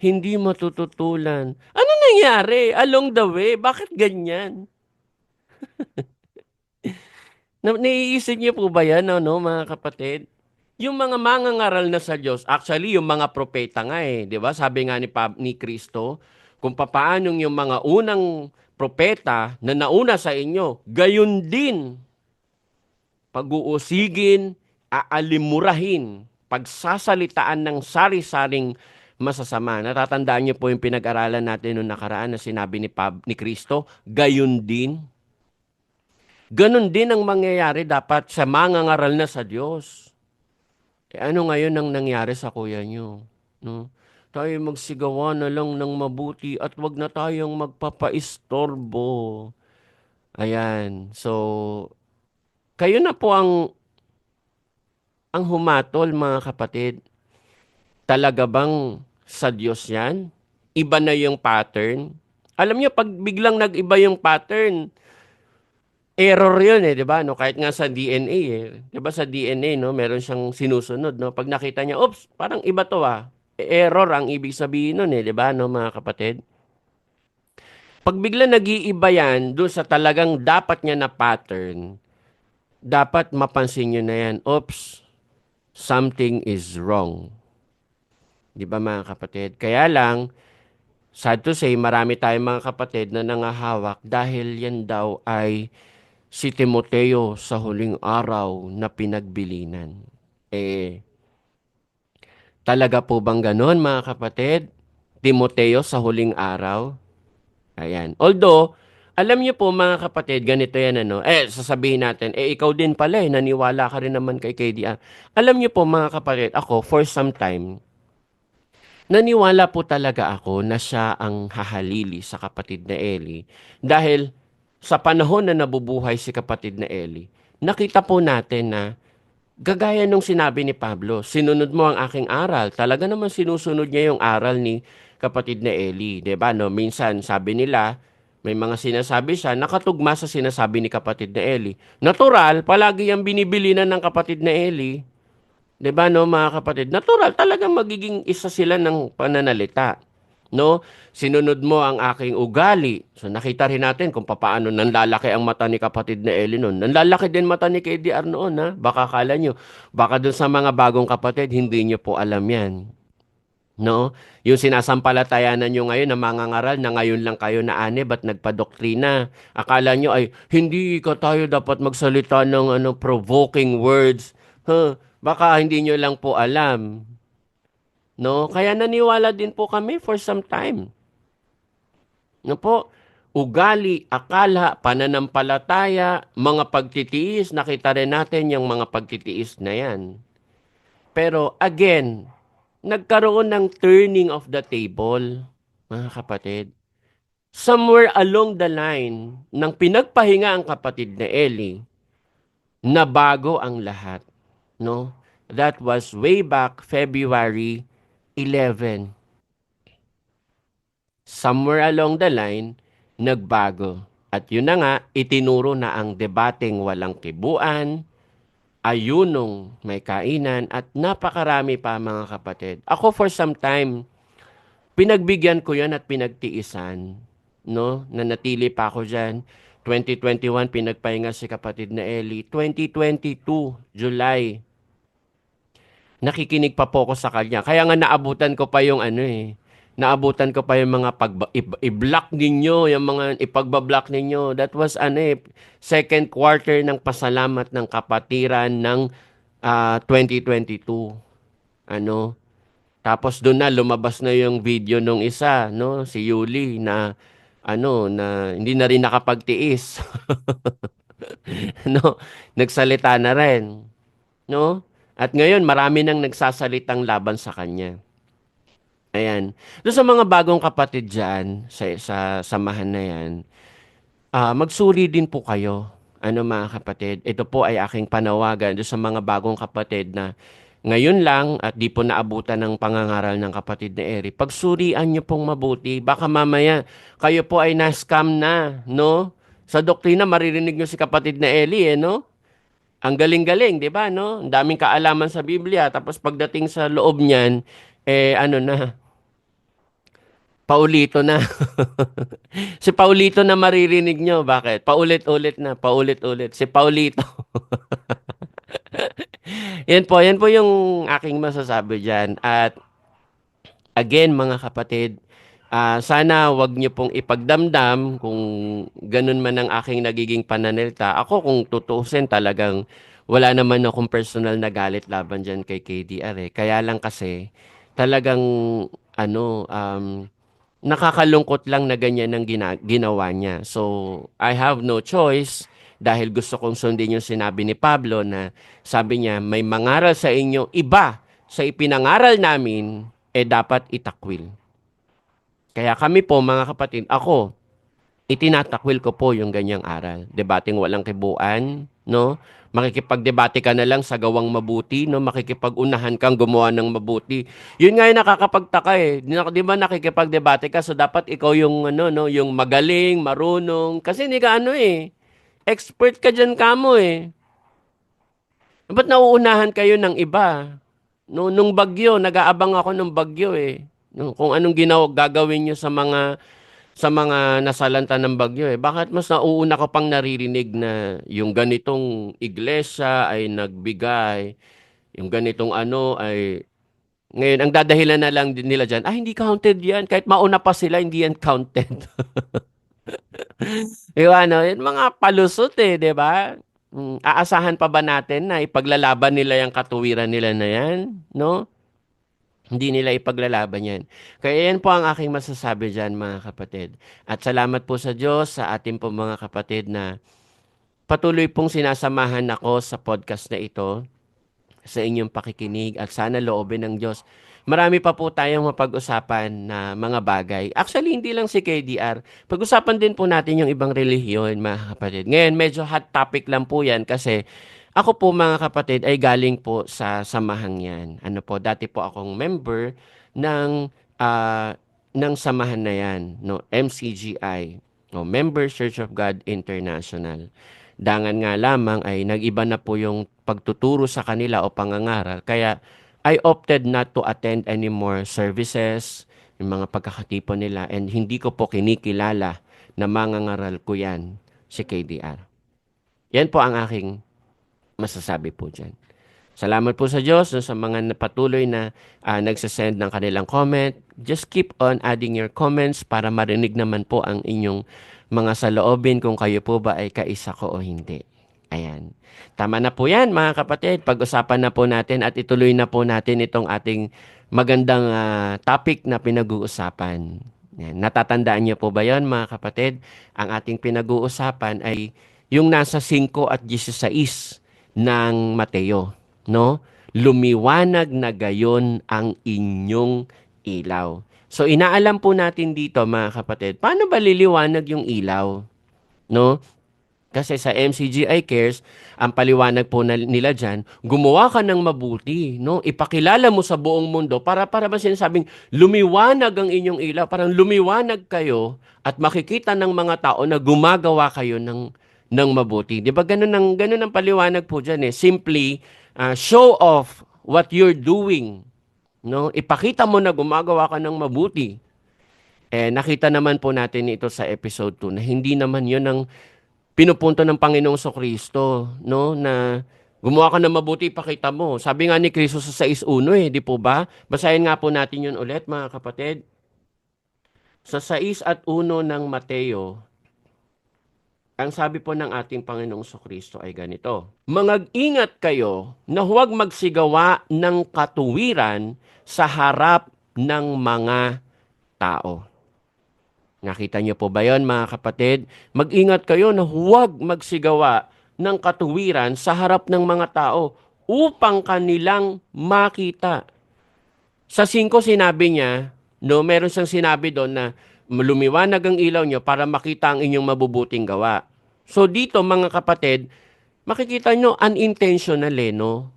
hindi matututulan. Ano nangyari along the way? Bakit ganyan? Naiisip niyo po ba yan, mga kapatid? Yung mga mangangaral na sa Diyos, actually, yung mga propeta nga eh, di ba? Sabi nga ni Kristo, kung papaanong yung mga unang propeta na nauna sa inyo, gayon din, pag-uusigin, aalimurahin, pagsasalitaan ng sari-saring masasama. Natatandaan niyo po yung pinag-aralan natin noong nakaraan na sinabi ni Kristo, gayon din. Ganon din ang mangyayari dapat sa mangangaral na sa Diyos. Ano ngayon ang nangyari sa kuya niyo, 'no? Tayo magsigawan na lang ng mabuti at 'wag na tayong magpapaistorbo. Ayan. So, kayo na po ang humatol mga kapatid. Talaga bang sa Diyos 'yan? Iba na yung pattern? Alam niyo 'pag biglang nag-iba yung pattern, error 'yun, eh, 'di ba, 'no? Kahit nga sa DNA, eh. 'Di ba sa DNA, 'no, meron siyang sinusunod, 'no? 'Pag nakita niya, "Oops, parang iba 'to, ah." Error ang ibig sabihin nun, eh, 'di ba, 'no, mga kapatid? 'Pag biglang nag-iiba 'yan dun sa talagang dapat niya na pattern, dapat mapansin niyo na 'yan, "Oops, something is wrong." 'Di ba, mga kapatid? Kaya lang, sad to say, marami tayong mga kapatid na nangahawak dahil yan daw ay si Timoteo sa huling araw na pinagbilinan. Eh, talaga po bang ganon mga kapatid? Timoteo sa huling araw? Ayan. Although, alam niyo po mga kapatid, ganito yan ano. Sasabihin natin, ikaw din pala naniwala ka rin naman kay KDR. Alam niyo po mga kapatid, ako for some time, naniwala po talaga ako na siya ang hahalili sa kapatid na Eli. Dahil sa panahon na nabubuhay si kapatid na Eli, nakita po natin na gagaya nung sinabi ni Pablo, sinunod mo ang aking aral. Talaga naman sinusunod niya yung aral ni kapatid na Eli. 'Di ba? No? Minsan sabi nila, may mga sinasabi siya, nakatugma sa sinasabi ni kapatid na Eli. Natural, palagi yung binibilinan ng kapatid na Eli. 'Di ba, no, mga kapatid? Natural, talagang magiging isa sila ng pananalita. No? Sinunod mo ang aking ugali. So nakita rin natin kung paano nanlalaki ang mata ni kapatid na Eli noon. Nanlalaki din mata ni KDR noon, ha? Baka kala nyo, baka dun sa mga bagong kapatid, hindi nyo po alam yan. No? Yung sinasampalatayanan nyo ngayon na mangangaral na ngayon lang kayo na ane ba't nagpadoktrina. Akala nyo ay hindi ka tayo dapat magsalita ng provoking words. Baka hindi nyo lang po alam. No? Kaya naniwala din po kami for some time. No po? Ugali, akala, pananampalataya, mga pagtitiis, nakita rin natin yung mga pagtitiis na yan. Pero again, nagkaroon ng turning of the table, mga kapatid. Somewhere along the line, nang pinagpahinga ang kapatid na Eli, nabago ang lahat. No? That was way back February 11. Somewhere along the line, nagbago. At yun na nga, itinuro na ang debateng walang kibuan, ayunong may kainan, at napakarami pa mga kapatid. Ako for some time, pinagbigyan ko yan at pinagtiisan. No? Nanatili pa ako dyan. 2021, pinagpahinga si kapatid na Eli. 2022, July, nakikinig pa po ako sa kanya. Kaya nga naabutan ko pa yung naabutan ko pa yung mga i-block ninyo, yung mga ipagba-block ninyo. That was second quarter ng pasalamat ng kapatiran ng 2022. Tapos doon na lumabas na yung video nung isa, no, si Yuli na na hindi na rin nakapagtiis. No, nagsalita na rin, no? At ngayon marami nang nagsasalitang laban sa kanya. Ayan. Doon sa mga bagong kapatid diyan sa samahan na 'yan, magsuri din po kayo. Mga kapatid, ito po ay aking panawagan doon sa mga bagong kapatid na ngayon lang at di po naabutan ng pangangaral ng kapatid na Eri. Pagsurian niyo pong mabuti. Baka mamaya kayo po ay na-scam na, no? Sa doktrina maririnig niyo si kapatid na Eli, no? Ang galing-galing, 'di ba, no? Ang daming kaalaman sa Biblia, tapos pagdating sa loob niyan, na, Paulito na. Si Paulito na maririnig nyo. Bakit? Paulit-ulit na. Paulit-ulit. Si Paulito. Yan po yung aking masasabi dyan. At again, mga kapatid, sana wag nyo pong ipagdamdam kung ganun man ang aking nagiging pananalita. Ako kung tutuusin talagang wala naman akong personal na galit laban dyan kay KDR eh. Kaya lang kasi talagang nakakalungkot lang na ganyan ang ginawa niya. So, I have no choice dahil gusto kong sundin yung sinabi ni Pablo na sabi niya, may mangaral sa inyo iba sa ipinangaral namin, dapat itakwil. Kaya kami po mga kapatid, ako, itinatakwil ko po yung ganyang aral. Debating walang kibuan, no? Makikipagdebate ka na lang sa gawang mabuti, no? Makikipag-unahan kang gumawa ng mabuti. Yun nga yung nakakapagtaka eh. Di ba nakikipagdebate ka, so dapat ikaw yung, ano, no? Yung magaling, marunong. Kasi hindi ka ano eh. Expert ka dyan kamo eh. Ba't nauunahan kayo ng iba? No, nung bagyo, nag-aabang ako ng bagyo eh. No, kung anong gagawin nyo sa mga nasalanta ng bagyo eh. Bakit mas nauuna ka pang naririnig na yung ganitong iglesia ay nagbigay, yung ganitong ano ay ngayon ang dadahilan na lang din nila diyan, hindi counted 'yan kahit mauna pa sila hindi yan counted. Yung ano, yung mga palusot eh, 'di ba? Aasahan pa ba natin na ipaglalaban nila yung katuwiran nila na yan, no? Hindi nila ipaglalaban yan. Kaya yan po ang aking masasabi dyan, mga kapatid. At salamat po sa Diyos, sa ating po mga kapatid na patuloy pong sinasamahan ako sa podcast na ito, sa inyong pakikinig at sana loobin ng Diyos. Marami pa po tayong mapag-usapan na mga bagay. Actually, hindi lang si KDR. Pag-usapan din po natin yung ibang relihiyon, mga kapatid. Ngayon, medyo hot topic lang po yan kasi ako po mga kapatid ay galing po sa samahang yan. Ano po, dati po akong member ng ng samahan na yan, no, MCGI, no, Member Church of God International. Dangan nga lamang ay nag-iba na po yung pagtuturo sa kanila o pangangaral. Kaya I opted not to attend any more services, yung mga pagkakatipon nila, and hindi ko po kinikilala na mangangaral ko yan, si KDR. Yan po ang aking masasabi po dyan. Salamat po sa Diyos sa mga patuloy na nagsasend ng kanilang comment. Just keep on adding your comments para marinig naman po ang inyong mga saloobin kung kayo po ba ay kaisa ko o hindi. Ayan. Tama na po yan mga kapatid. Pag-usapan na po natin at ituloy na po natin itong ating magandang topic na pinag-uusapan. Yan. Natatandaan niyo po ba yan mga kapatid? Ang ating pinag-uusapan ay yung nasa 5 at 16 ng Mateo. No? Lumiwanag na gayon ang inyong ilaw. So inaalam po natin dito mga kapatid, paano ba liliwanag yung ilaw? No? Kasi sa MCGI Cares, ang paliwanag po nila dyan, gumawa ka ng mabuti, no? Ipakilala mo sa buong mundo para ba sinasabing lumiwanag ang inyong ilaw, parang lumiwanag kayo at makikita ng mga tao na gumagawa kayo ng mabuti. 'Di ba ganun ang paliwanag po dyan eh. Simply show off what you're doing. No? Ipakita mo na gumagawa ka ng mabuti. Nakita naman po natin ito sa episode 2 na hindi naman 'yon ang pinupunto ng Panginoong Kristo, no? Na gumawa ka ng mabuti, ipakita mo. Sabi nga ni Kristo sa 6:1 di po ba? Basahin nga po natin 'yon ulit, mga kapatid. Sa 6 at 1 ng Mateo, ang sabi po ng ating Panginoong Kristo ay ganito. Mag-ingat kayo na huwag magsigawa ng katuwiran sa harap ng mga tao. Nakita niyo po ba yon mga kapatid? Mag-ingat kayo na huwag magsigawa ng katuwiran sa harap ng mga tao upang kanilang makita. Sa 5 sinabi niya, no, meron siyang sinabi doon na lumiwanag ang ilaw nyo para makita ang inyong mabubuting gawa. So dito mga kapatid, makikita nyo unintentional no?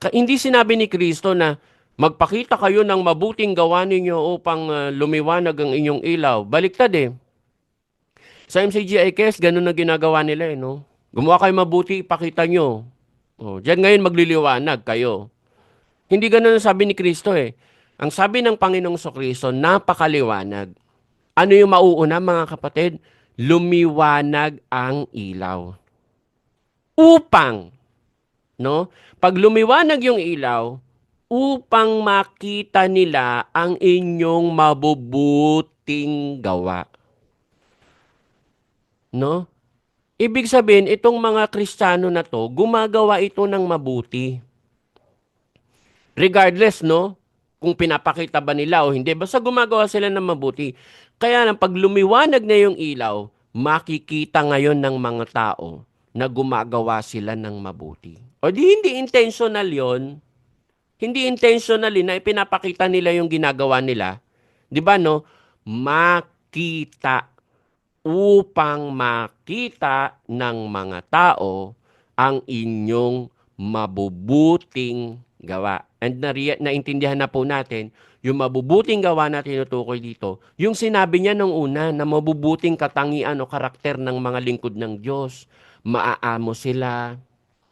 Hindi sinabi ni Kristo na magpakita kayo ng mabuting gawa ninyo upang lumiwanag ang inyong ilaw. Baliktad eh. Sa MCGI Cares, ganun na ginagawa nila no? Gumawa kayo mabuti, ipakita nyo. Diyan ngayon magliliwanag kayo. Hindi ganun ang sabi ni Kristo eh. Ang sabi ng Panginoong Kristo, napakaliwanag. Ano yung mauuna mga kapatid? Lumiwanag ang ilaw. Upang, no? Pag lumiwanag yung ilaw, upang makita nila ang inyong mabubuting gawa. No? Ibig sabihin, itong mga Kristiyano na to, gumagawa ito ng mabuti. Regardless, no? Kung pinapakita ba nila o hindi, basta gumagawa sila ng mabuti. Kaya pag lumiwanag na yung ilaw, makikita ngayon ng mga tao na gumagawa sila ng mabuti. O di hindi intentional yon. Hindi intentionally na ipinapakita nila yung ginagawa nila. Di ba no? Makita, upang makita ng mga tao ang inyong mabubuting gawa. And naintindihan na po natin, yung mabubuting gawa na tinutukoy dito, yung sinabi niya nung una na mabubuting katangian o karakter ng mga lingkod ng Diyos. Maaamo sila,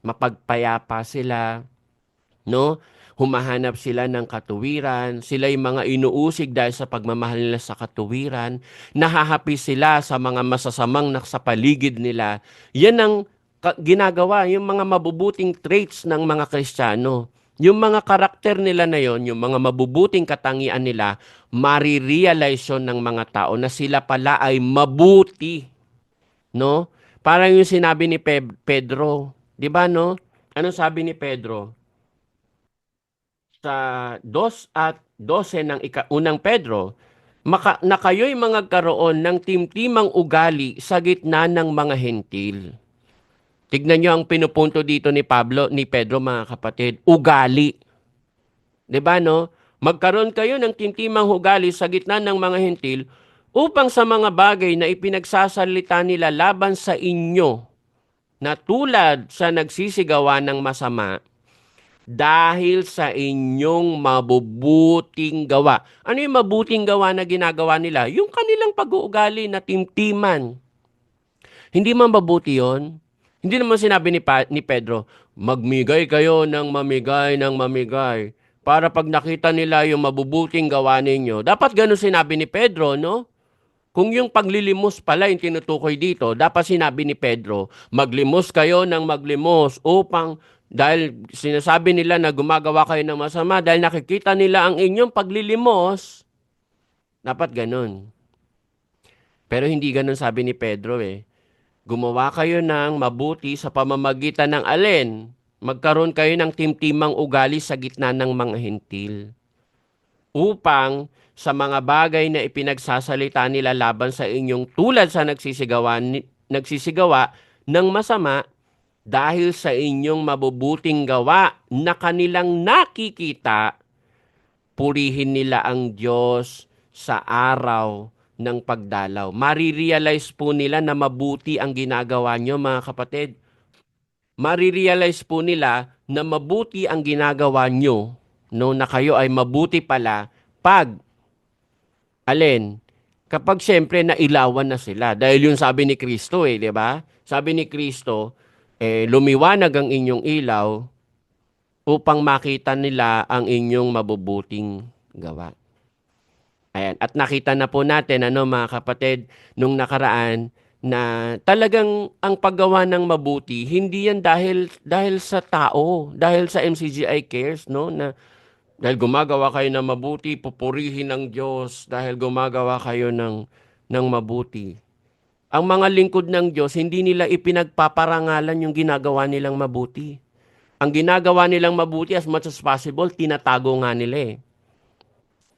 mapagpayapa sila, no? Humahanap sila ng katuwiran, sila yung mga inuusig dahil sa pagmamahal nila sa katuwiran, nahahapi sila sa mga masasamang sa paligid nila. Yan ang ginagawa, yung mga mabubuting traits ng mga Kristiyano. Yung mga karakter nila na yon, yung mga mabubuting katangian nila, marirealize yun ng mga tao na sila pala ay mabuti. No? Parang yung sinabi ni Pedro, di ba no? Ano sabi ni Pedro? Sa 2 at 12 ng unang Pedro, na kayo'y magkaroon ng timtimang ugali sa gitna ng mga hentil. Tignan nyo ang pinupunto dito ni Pedro mga kapatid, ugali. 'Di ba no? Magkaroon kayo ng timtimang ugali sa gitna ng mga hentil upang sa mga bagay na ipinagsasalita nila laban sa inyo na tulad sa nagsisigawa ng masama, dahil sa inyong mabubuting gawa. Ano yung mabuting gawa na ginagawa nila? Yung kanilang pag-uugali na timtiman. Hindi man mabuti yun. Hindi naman sinabi ni Pedro, magmigay kayo ng mamigay para pag nakita nila yung mabubuting gawa ninyo. Dapat ganun sinabi ni Pedro, no? Kung yung paglilimos pala yung tinutukoy dito, dapat sinabi ni Pedro, maglimos kayo ng maglimos upang dahil sinasabi nila na gumagawa kayo ng masama, dahil nakikita nila ang inyong paglilimos, dapat ganun. Pero hindi ganun sabi ni Pedro eh. Gumawa kayo ng mabuti sa pamamagitan ng alin? Magkaroon kayo ng timtimang ugali sa gitna ng mga hentil. Upang sa mga bagay na ipinagsasalita nila laban sa inyong tulad sa nagsisigawa ng masama, dahil sa inyong mabubuting gawa na kanilang nakikita, purihin nila ang Diyos sa araw ng pagdalaw. Marirealize po nila na mabuti ang ginagawa nyo mga kapatid. Marirealize po nila na mabuti ang ginagawa nyo, no, na kayo ay mabuti pala pag, kapag siyempre nailawan na sila. Dahil yung sabi ni Kristo di ba? Sabi ni Kristo, lumiwanag ang inyong ilaw upang makita nila ang inyong mabubuting gawa. Ayan. At nakita na po natin, mga kapatid, nung nakaraan, na talagang ang paggawa ng mabuti, hindi yan dahil sa tao, dahil sa MCGI Cares, no? Na dahil gumagawa kayo ng mabuti, pupurihin ng Diyos dahil gumagawa kayo ng mabuti. Ang mga lingkod ng Diyos, hindi nila ipinagpaparangalan yung ginagawa nilang mabuti. Ang ginagawa nilang mabuti as much as possible, tinatago nga nila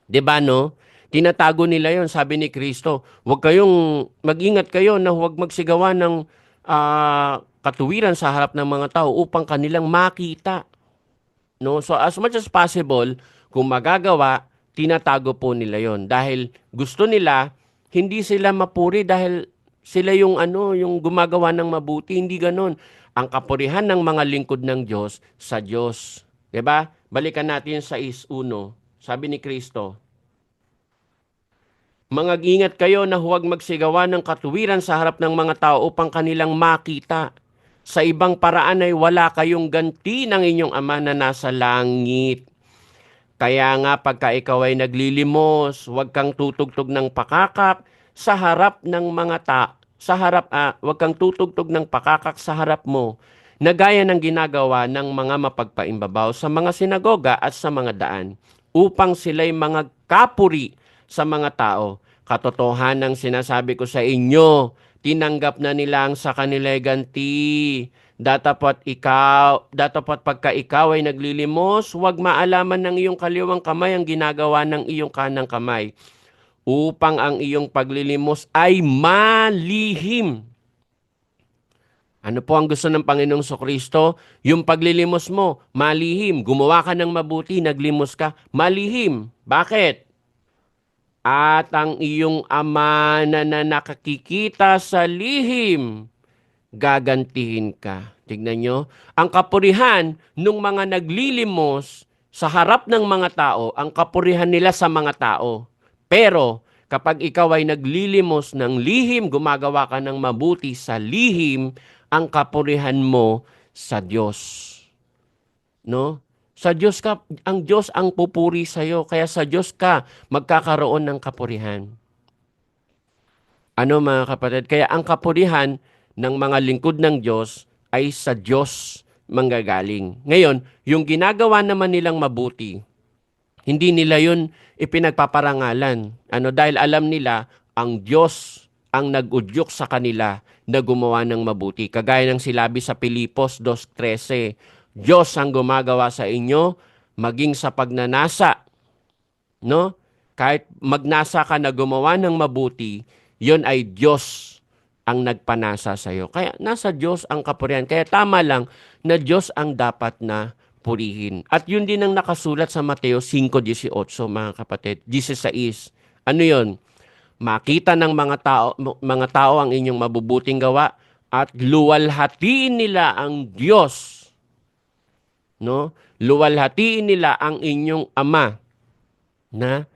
'Di ba no? Tinatago nila yon, sabi ni Kristo. Mag-ingat kayo na huwag magsigawa ng katuwiran sa harap ng mga tao upang kanilang makita. No? So as much as possible, kung magagawa, tinatago po nila yon. Dahil gusto nila, hindi sila mapuri dahil sila yung gumagawa ng mabuti, hindi ganoon. Ang kapurihan ng mga lingkod ng Diyos sa Diyos. 'Di ba? Balikan natin sa 6:1. Sabi ni Kristo, mag-ingat kayo na huwag magsigawa ng katuwiran sa harap ng mga tao upang kanilang makita. Sa ibang paraan ay wala kayong ganti ng inyong Ama na nasa langit. Kaya nga pagka ikaw ay naglilimos, huwag kang tutugtog ng pakakak sa harap ng mga huwag kang tutugtog ng pakakak sa harap mo, na gaya ng ginagawa ng mga mapagpaimbabaw sa mga sinagoga at sa mga daan, upang sila'y mga kapuri sa mga tao. Katotohanan sinasabi ko sa inyo, tinanggap na nila ang sa kanila'y ganti. Datapat pagka ikaw ay naglilimos, huwag maalaman ng iyong kaliwang kamay ang ginagawa ng iyong kanang kamay, upang ang iyong paglilimos ay malihim. Ano po ang gusto ng Panginoong Kristo? Yung paglilimos mo, malihim. Gumawa ka ng mabuti, naglimos ka, malihim. Bakit? At ang iyong ama na nakakikita sa lihim, gagantihin ka. Tignan nyo, ang kapurihan ng mga naglilimos sa harap ng mga tao, ang kapurihan nila sa mga tao. Pero kapag ikaw ay naglilimos ng lihim, gumagawa ka ng mabuti sa lihim, ang kapurihan mo sa Diyos. No? Sa Diyos ka, ang Diyos ang pupuri sa iyo, kaya sa Diyos ka magkakaroon ng kapurihan. Ano mga kapatid? Kaya ang kapurihan ng mga lingkod ng Diyos ay sa Diyos manggagaling. Ngayon, yung ginagawa naman nilang mabuti, hindi nila yun ipinagpaparangalan. Dahil alam nila, ang Diyos ang nag-udyok sa kanila na gumawa ng mabuti. Kagaya ng silabi sa Pilipos 2:13, Diyos ang gumagawa sa inyo, maging sa pagnanasa. No? Kahit magnasa ka na gumawa ng mabuti, yon ay Diyos ang nagpanasa sa iyo. Kaya nasa Diyos ang kapurihan. Kaya tama lang na Diyos ang dapat na purihin. At yun din ang nakasulat sa Mateo 5:18, mga kapatid. 16. Ano yun? Makita ng mga tao ang inyong mabubuting gawa at luwalhatiin nila ang Diyos. No? Luwalhatiin nila ang inyong Ama na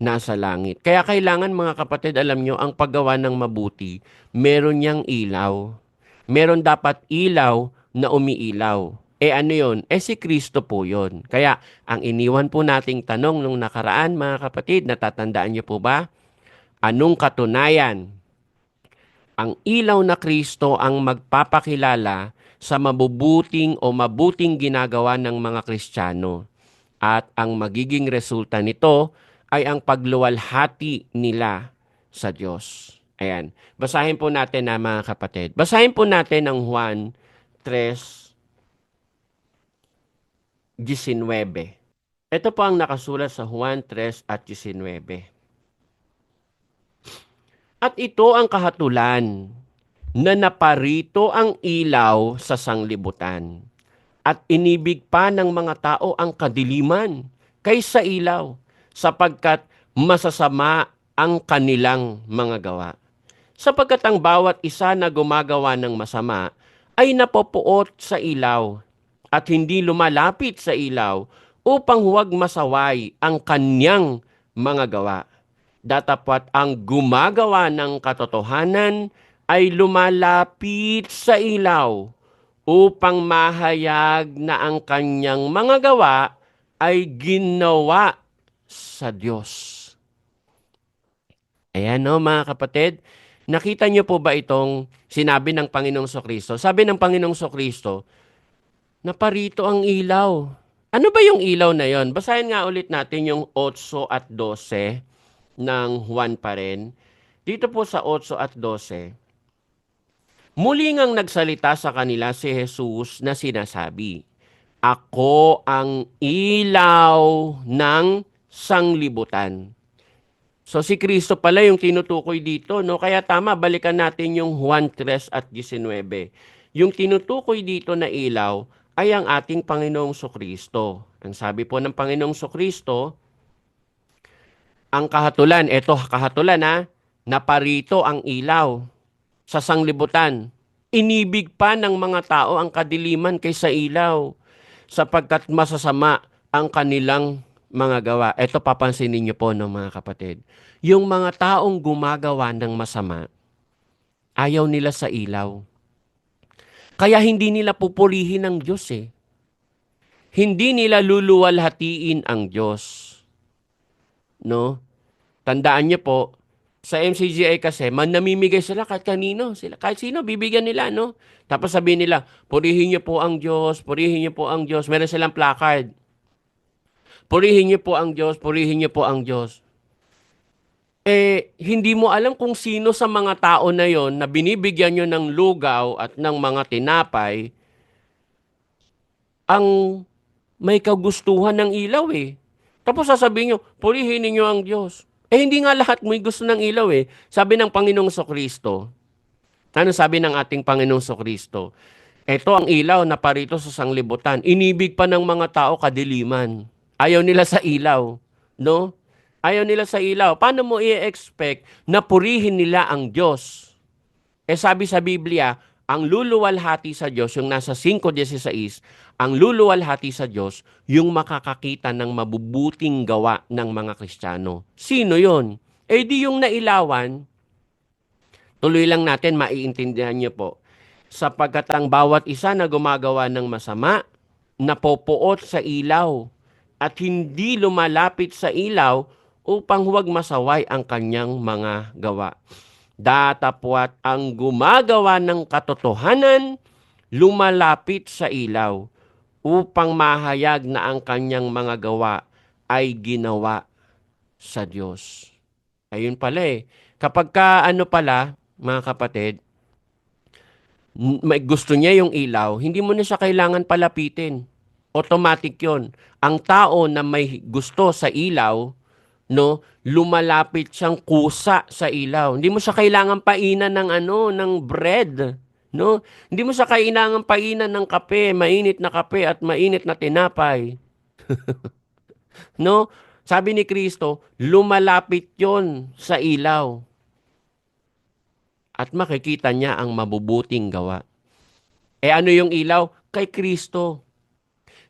nasa langit. Kaya kailangan, mga kapatid, alam nyo, ang paggawa ng mabuti, meron niyang ilaw. Meron dapat ilaw na umiilaw. Ano yun? Si Kristo po yun. Kaya ang iniwan po nating tanong nung nakaraan, mga kapatid, natatandaan niyo po ba? Anong katunayan? Ang ilaw na Kristo ang magpapakilala sa mabubuting o mabuting ginagawa ng mga Kristiyano. At ang magiging resulta nito ay ang pagluwalhati nila sa Diyos. Ayan. Basahin po natin na, mga kapatid. Basahin po natin ang Juan 3:19. Ito po ang nakasulat sa Juan 3:19. At ito ang kahatulan, na naparito ang ilaw sa sanglibutan. At inibig pa ng mga tao ang kadiliman kaysa ilaw, sapagkat masasama ang kanilang mga gawa. Sapagkat ang bawat isa na gumagawa ng masama ay napopuot sa ilaw at hindi lumalapit sa ilaw upang huwag masaway ang kanyang mga gawa. Datapwat ang gumagawa ng katotohanan ay lumalapit sa ilaw upang mahayag na ang kanyang mga gawa ay ginawa sa Diyos. Ayan, no, mga kapatid. Nakita niyo po ba itong sinabi ng Panginoong Kristo? Sabi ng Panginoong Kristo, naparito ang ilaw. Ano ba yung ilaw na yon? Basahin nga ulit natin yung 8 at 12 ng Juan pa rin. Dito po sa 8 at 12, muli ngang nagsalita sa kanila si Jesus na sinasabi, Ako ang ilaw ng sanglibutan. So si Kristo pala yung tinutukoy dito, no? Kaya tama, balikan natin yung Juan 3 at 19. Yung tinutukoy dito na ilaw ay ang ating Panginoong Kristo. Ang sabi po ng Panginoong Kristo, ang kahatulan, eto kahatulan ha, naparito ang ilaw sa sanglibutan. Inibig pa ng mga tao ang kadiliman kaysa ilaw, sapagkat masasama ang kanilang mga gawa. Ito papansinin niyo po, no, mga kapatid. Yung mga taong gumagawa ng masama, ayaw nila sa ilaw. Kaya hindi nila pupurihin ang Diyos eh. Hindi nila luluwalhatiin ang Diyos. No? Tandaan niyo po, sa MCGI kasi, namimigay sila kahit kanino. Kahit sino, bibigyan nila, no? Tapos sabihin nila, purihin niyo po ang Diyos, purihin niyo po ang Diyos. Meron silang placard. Purihin niyo po ang Diyos, purihin niyo po ang Diyos. Hindi mo alam kung sino sa mga tao na yon na binibigyan nyo ng lugaw at ng mga tinapay ang may kagustuhan ng ilaw eh. Tapos sasabihin nyo, purihin ninyo ang Diyos. Hindi nga lahat may gusto ng ilaw eh. Sabi ng Panginoong Kristo, Ano sabi ng ating Panginoong Kristo? Ito ang ilaw na parito sa sanglibutan. Inibig pa ng mga tao kadiliman. Ayaw nila sa ilaw, no? Ayaw nila sa ilaw. Paano mo i-expect na purihin nila ang Diyos? Sabi sa Biblia, ang luluwalhati sa Diyos, yung nasa 5:16, ang luluwalhati sa Diyos, yung makakakita ng mabubuting gawa ng mga Kristiyano. Sino yon? Di yung nailawan, tuloy lang natin, maiintindihan niyo po. Sapagkat ang bawat isa na gumagawa ng masama, napopoot sa ilaw at hindi lumalapit sa ilaw upang huwag masaway ang kanyang mga gawa. Datapwat ang gumagawa ng katotohanan, lumalapit sa ilaw upang mahayag na ang kanyang mga gawa ay ginawa sa Diyos. Ayun pala Kapag mga kapatid, may gusto niya yung ilaw, hindi mo na siya kailangan palapitin. Automatic yon. Ang tao na may gusto sa ilaw, no, lumalapit siyang kusa sa ilaw. Hindi mo siya kailangan painan ng bread, no? Hindi mo siya kailangan painan ng kape, mainit na kape at mainit na tinapay. No? Sabi ni Kristo, lumalapit 'yon sa ilaw. At makikita niya ang mabubuting gawa. Ano yung ilaw? Kay Kristo.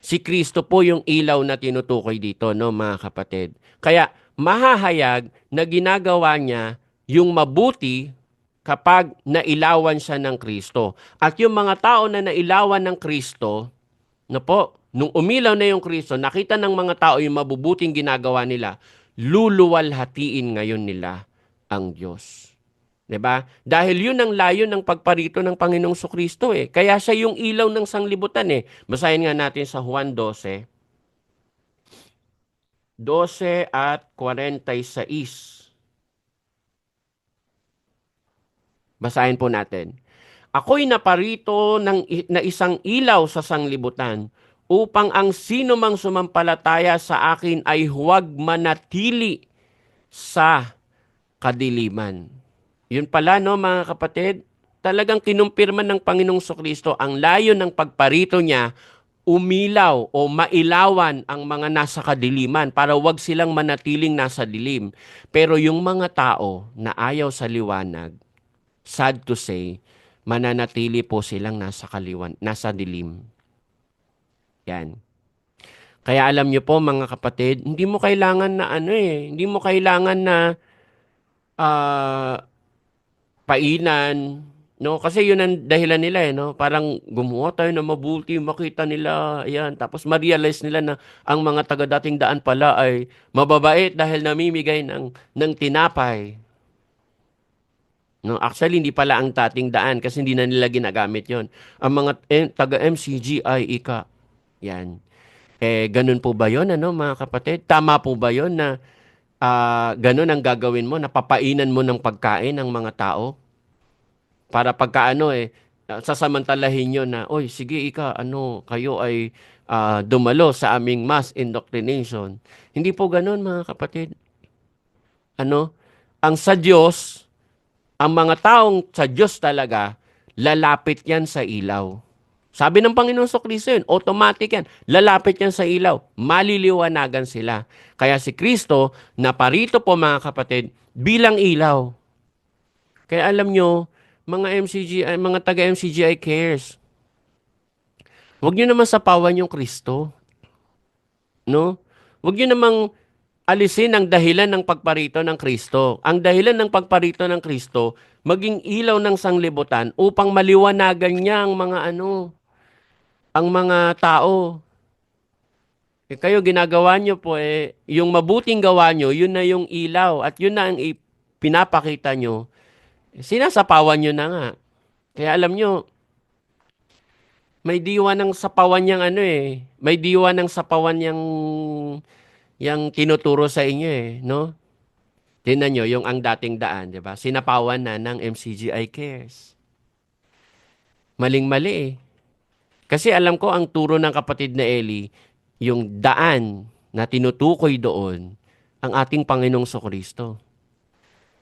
Si Kristo po yung ilaw na tinutukoy dito, no, mga kapatid. Kaya mahahayag na ginagawa niya yung mabuti kapag nailawan siya ng Kristo. At yung mga tao na nailawan ng Kristo, no po, nung umilaw na yung Kristo, nakita ng mga tao yung mabubuting ginagawa nila, luluwalhatiin ngayon nila ang Diyos. 'Di ba? Dahil yun ang layo ng pagparito ng Panginoong Kristo Kaya siya yung ilaw ng sanglibutan Basahin nga natin sa Juan 12. 12 at 46. Basahin po natin. Ako'y naparito na isang ilaw sa sanglibutan upang ang sino mang sumampalataya sa akin ay huwag manatili sa kadiliman. Yun pala, no, mga kapatid, talagang kinumpirma ng Panginoong Kristo ang layo ng pagparito niya, umilaw o mailawan ang mga nasa kadiliman para wag silang manatiling nasa dilim. Pero yung mga tao na ayaw sa liwanag, sad to say, mananatili po silang nasa dilim. Yan. Kaya alam niyo po, mga kapatid, hindi mo kailangan na hindi mo kailangan na painan, no? Kasi yun ang dahilan nila no? Parang gumawa tayo na mabuti, makita nila, ayan, tapos ma-realize nila na ang mga taga-dating daan pala ay mababait dahil namimigay ng tinapay. No, actually hindi pala ang dating daan kasi hindi na nila ginagamit 'yon. Ang mga taga-MCGI ika. Yan. Ganun po ba 'yon mga kapatid? Tama po ba 'yon na ganun ang gagawin mo, napapainan mo ng pagkain ng mga tao? Para pagka sasamantalahin nyo na, oy, sige kayo ay dumalo sa aming mass indoctrination. Hindi po ganun, mga kapatid. Ang sa Diyos, ang mga taong sa Diyos talaga, lalapit yan sa ilaw. Sabi ng Panginoong Kristo yun, automatic yan. Lalapit yan sa ilaw. Maliliwanagan sila. Kaya si Kristo, naparito po mga kapatid, bilang ilaw. Kaya alam nyo, mga taga-MCGI cares, huwag nyo naman sapawan yung Kristo. No? Huwag nyo namang alisin ang dahilan ng pagparito ng Kristo. Ang dahilan ng pagparito ng Kristo, maging ilaw ng sanglibutan upang maliwanagan niya ang mga tao. Kayo ginagawa nyo po yung mabuting gawa nyo, yun na yung ilaw at yun na ang pinapakita nyo. Sinasapawan nyo na nga. Kaya alam nyo, may diwa ng sapawan yang may diwa ng sapawan yang tinuturo sa inyo no? Tingnan nyo, yung ang dating daan, di ba? Sinapawan na ng MCGI Cares. Maling-mali Kasi alam ko ang turo ng kapatid na Eli, yung daan na tinutukoy doon, ang ating Panginoong Kristo.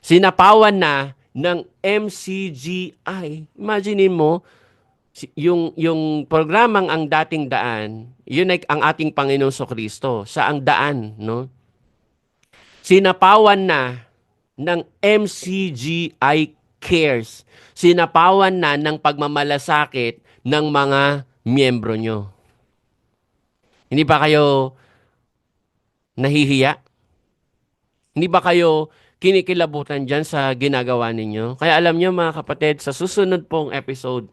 Sinapawan na ng MCGI. Imagine mo, yung programang Ang Dating Daan, yun ay ang ating Panginoong Kristo sa ang daan, no? Sinapawan na ng MCGI Cares. Sinapawan na ng pagmamalasakit ng mga miyembro nyo. Hindi ba kayo nahihiya? Hindi ba kayo kinikilabutan dyan sa ginagawa ninyo? Kaya alam nyo mga kapatid, sa susunod pong episode,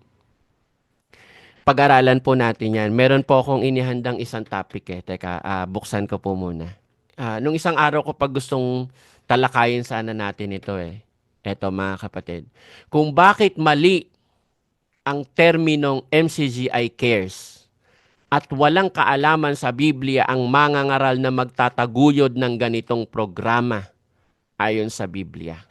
pag-aralan po natin yan. Meron po akong inihandang isang topic eh. Teka, buksan ko po muna. Nung isang araw ko pag gustong talakayin sana natin ito eh. Eto mga kapatid. Kung bakit mali ang terminong MCGI Cares at walang kaalaman sa Biblia ang mangangaral na magtataguyod ng ganitong programa ayon sa Biblia.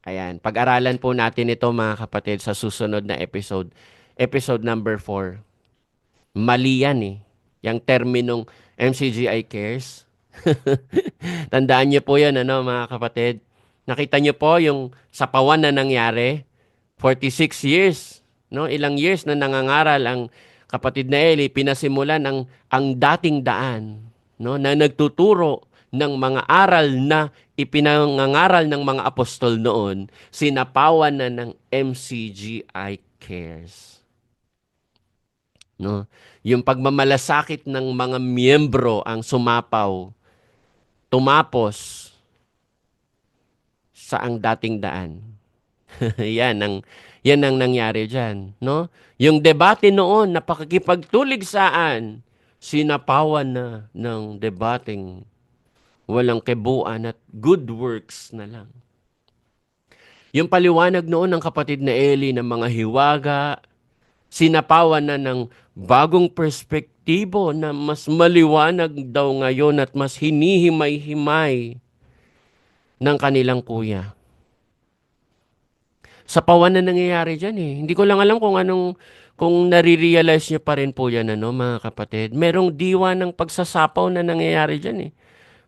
Ayan, pag-aralan po natin ito mga kapatid sa susunod na episode. Episode number 4. Mali yan eh. Yung terminong MCGI Cares. Tandaan niyo po yan, ano, mga kapatid. Nakita niyo po yung sapawan na nangyari. 46 years. No? Ilang years na nangangaral ang kapatid na Eli. Pinasimulan ang dating daan. No? Na nagtuturo ng mga aral na ipinangangaral ng mga apostol noon. Sinapawan na ng MCGI Cares. No? Yung pagmamalasakit ng mga miyembro ang tumapos sa ang dating daan. yan ang nangyari diyan, no? Yung debate noon na pakikipagtuligsaan, sinapawan na ng debating walang kebuan at good works na lang. Yung paliwanag noon ng kapatid na Eli ng mga hiwaga, sinapawan na ng bagong perspektibo na mas maliwanag daw ngayon at mas hinihimay-himay ng kanilang kuya. Sapawan na nangyayari dyan eh. Hindi ko lang alam kung nare-realize nyo pa rin po yan, ano, mga kapatid. Merong diwa ng pagsasapaw na nangyayari dyan eh.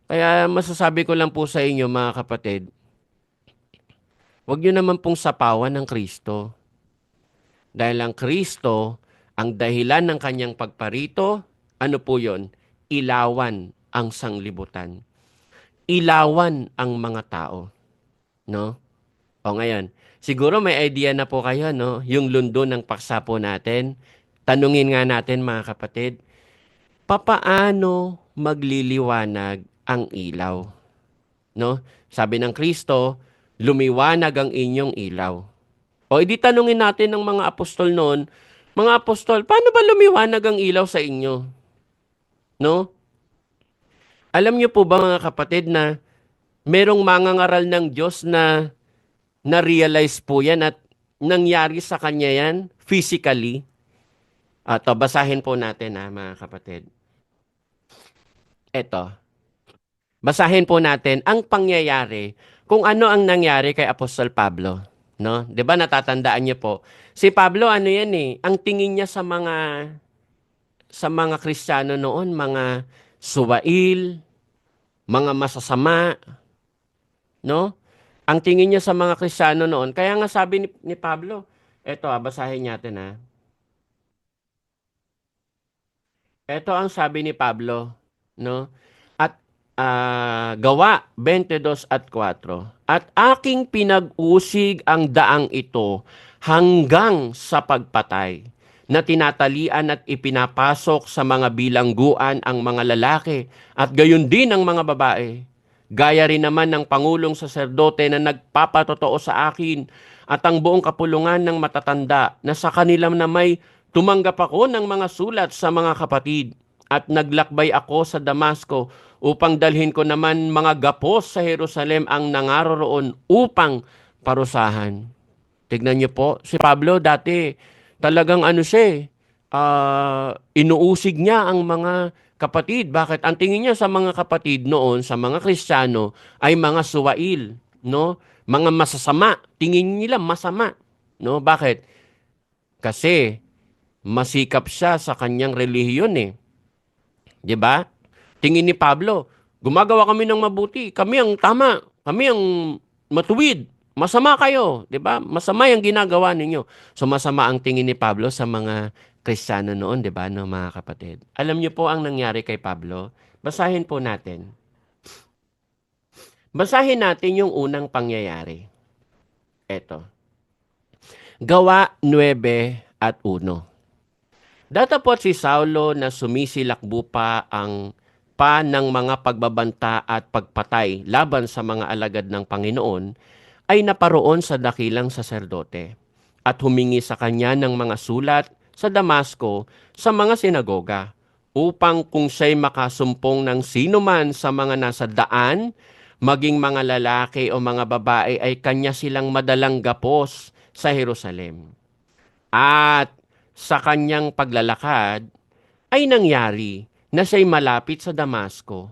Kaya masasabi ko lang po sa inyo, mga kapatid, huwag nyo naman pong sapawan ng Kristo. Dahil ang Kristo, ang dahilan ng kanyang pagparito, ano po yon? Ilawan ang sanglibutan. Ilawan ang mga tao. No? O ngayon, siguro may idea na po kayo, no? Yung lundo ng paksa po natin. Tanungin nga natin mga kapatid, papaano magliliwanag ang ilaw? No? Sabi ng Kristo, lumiwanag ang inyong ilaw. O edi tanungin natin ng mga apostol noon, mga apostol, paano ba lumiwanag ang ilaw sa inyo? No? Alam niyo po ba mga kapatid na merong mangangaral ng Diyos na na-realize po yan at nangyari sa kanya yan physically? Ito, basahin po natin mga kapatid. Ito. Basahin po natin ang pangyayari kung ano ang nangyari kay Apostol Pablo. No? 'Di ba natatandaan niyo po? Si Pablo ano yan eh, ang tingin niya sa mga Kristiyano noon, mga suwail, mga masasama, no? Ang tingin niya sa mga Kristiyano noon, kaya nga sabi ni Pablo, eto basahin natin Ito ang sabi ni Pablo, no? At Gawa 22 at 4. At aking pinag-usig ang daang ito hanggang sa pagpatay, na tinatalian at ipinapasok sa mga bilangguan ang mga lalaki at gayon din ang mga babae. Gaya rin naman ng Pangulong Saserdote na nagpapatotoo sa akin at ang buong kapulungan ng matatanda na sa kanila na may tumanggap ako ng mga sulat sa mga kapatid at naglakbay ako sa Damasco upang dalhin ko naman mga gapos sa Jerusalem ang nangaroroon upang parusahan. Tignan niyo po, si Pablo dati talagang inuusig niya ang mga kapatid. Bakit? Ang tingin niya sa mga kapatid noon, sa mga Kristiyano, ay mga suwail, no? Mga masasama. Tingin nila masama, no? Bakit? Kasi masikap siya sa kanyang relihiyon eh. 'Di ba? Tingin ni Pablo, gumagawa kami ng mabuti. Kami ang tama. Kami ang matuwid. masama kayo, 'di ba? Masama 'yang ginagawa ninyo. So masama ang tingin ni Pablo sa mga Kristiyano noon, 'di ba, no, mga kapatid? Alam niyo po ang nangyari kay Pablo? Basahin po natin. Basahin natin yung unang pangyayari. Eto. Gawa 9 at 1. Datapot si Saulo na sumisilakbo pa ng mga pagbabanta at pagpatay laban sa mga alagad ng Panginoon, ay naparoon sa dakilang saserdote at humingi sa kanya ng mga sulat sa Damasco sa mga sinagoga upang kung siya'y makasumpong ng sino man sa mga nasa daan, maging mga lalaki o mga babae, ay kanya silang madalang gapos sa Jerusalem. At sa kanyang paglalakad ay nangyari na siya'y malapit sa Damasco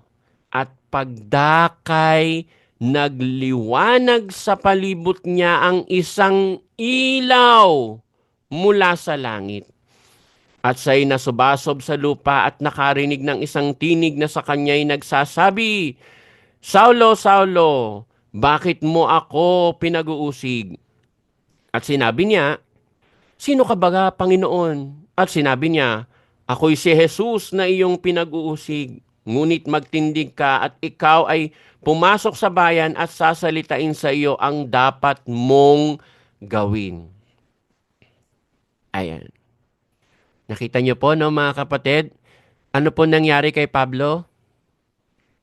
at pagdakay nagliwanag sa palibot niya ang isang ilaw mula sa langit. At siya'y nasubasob sa lupa at nakarinig ng isang tinig na sa kanya'y nagsasabi, Saulo, Saulo, bakit mo ako pinag-uusig? At sinabi niya, Sino ka baga, Panginoon? At sinabi niya, Ako'y si Jesus na iyong pinag-uusig. Ngunit magtindig ka at ikaw ay pumasok sa bayan at sasalitain sa iyo ang dapat mong gawin. Ayan. Nakita niyo po, no, mga kapatid? Ano po nangyari kay Pablo?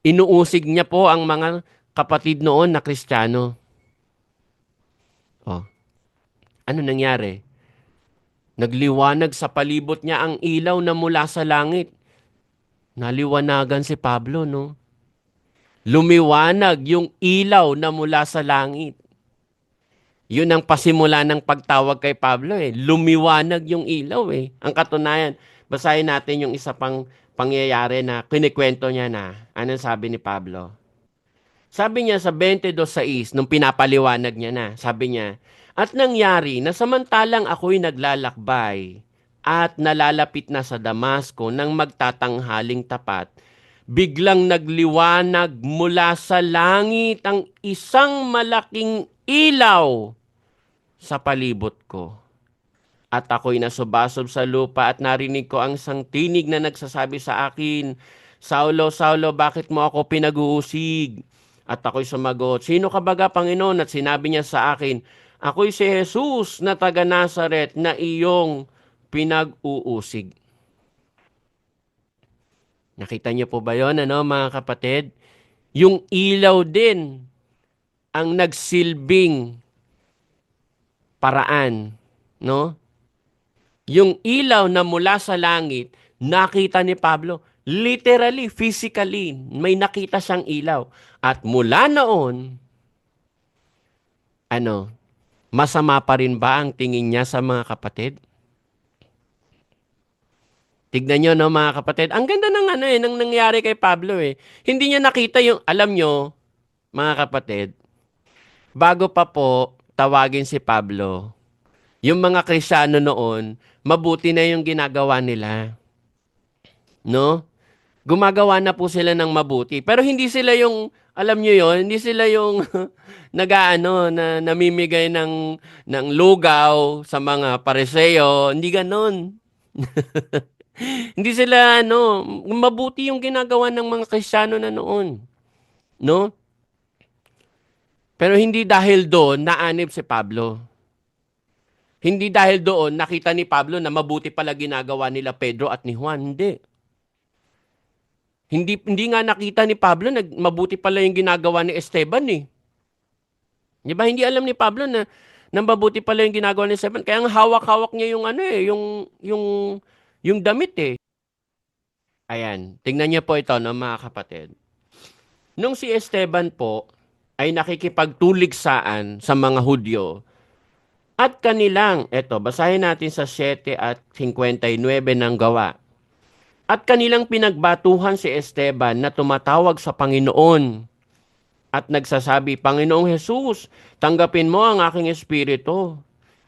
Inuusig niya po ang mga kapatid noon na Kristiyano. Oh. Ano nangyari? Nagliwanag sa palibot niya ang ilaw na mula sa langit. Naliwanagan si Pablo, no? Lumiwanag yung ilaw na mula sa langit. Yun ang pasimula ng pagtawag kay Pablo, eh. Lumiwanag yung ilaw, eh. Ang katunayan, basahin natin yung isa pang pangyayari na kinikwento niya na. Anong sabi ni Pablo? Sabi niya sa 22:6, nung pinapaliwanag niya na, sabi niya, At nangyari na samantalang ako'y naglalakbay at nalalapit na sa Damasco nang magtatanghaling tapat, biglang nagliwanag mula sa langit ang isang malaking ilaw sa palibot ko. At ako'y nasubasob sa lupa at narinig ko ang isang tinig na nagsasabi sa akin, Saulo, Saulo, bakit mo ako pinag-uusig? At ako'y sumagot, Sino ka baga, Panginoon? At sinabi niya sa akin, Ako'y si Jesus na taga Nazaret na iyong pinag-uusig. Nakita niyo po ba yun, mga kapatid? Yung ilaw din ang nagsilbing paraan, no? Yung ilaw na mula sa langit, nakita ni Pablo, literally, physically, may nakita siyang ilaw. At mula noon, masama pa rin ba ang tingin niya sa mga kapatid? Tignan nyo, no, mga kapatid. Ang ganda ng ng nangyari kay Pablo, eh. Hindi niya nakita yung, alam nyo, mga kapatid, bago pa po tawagin si Pablo, yung mga Kristiyano noon, mabuti na yung ginagawa nila. No? Gumagawa na po sila ng mabuti. Pero hindi sila yung, alam nyo yon, hindi sila yung na namimigay ng lugaw sa mga pariseo. Hindi ganon. Hindi sila, mabuti yung ginagawa ng mga Kristiyano na noon. No? Pero hindi dahil doon naanib si Pablo. Hindi dahil doon nakita ni Pablo na mabuti pala ginagawa nila Pedro at ni Juan. Hindi. Hindi nga nakita ni Pablo na mabuti pala yung ginagawa ni Esteban, eh. Di ba? Hindi alam ni Pablo na mabuti pala yung ginagawa ni Esteban. Kaya ang hawak-hawak niya yung yung damit, eh. Ayan. Tingnan niyo po ito, no, mga kapatid. Nung si Esteban po ay nakikipagtuligsaan sa mga Hudyo at kanilang, basahin natin sa 7 at 59 ng Gawa. At kanilang pinagbatuhan si Esteban na tumatawag sa Panginoon at nagsasabi, Panginoong Jesus, tanggapin mo ang aking espiritu.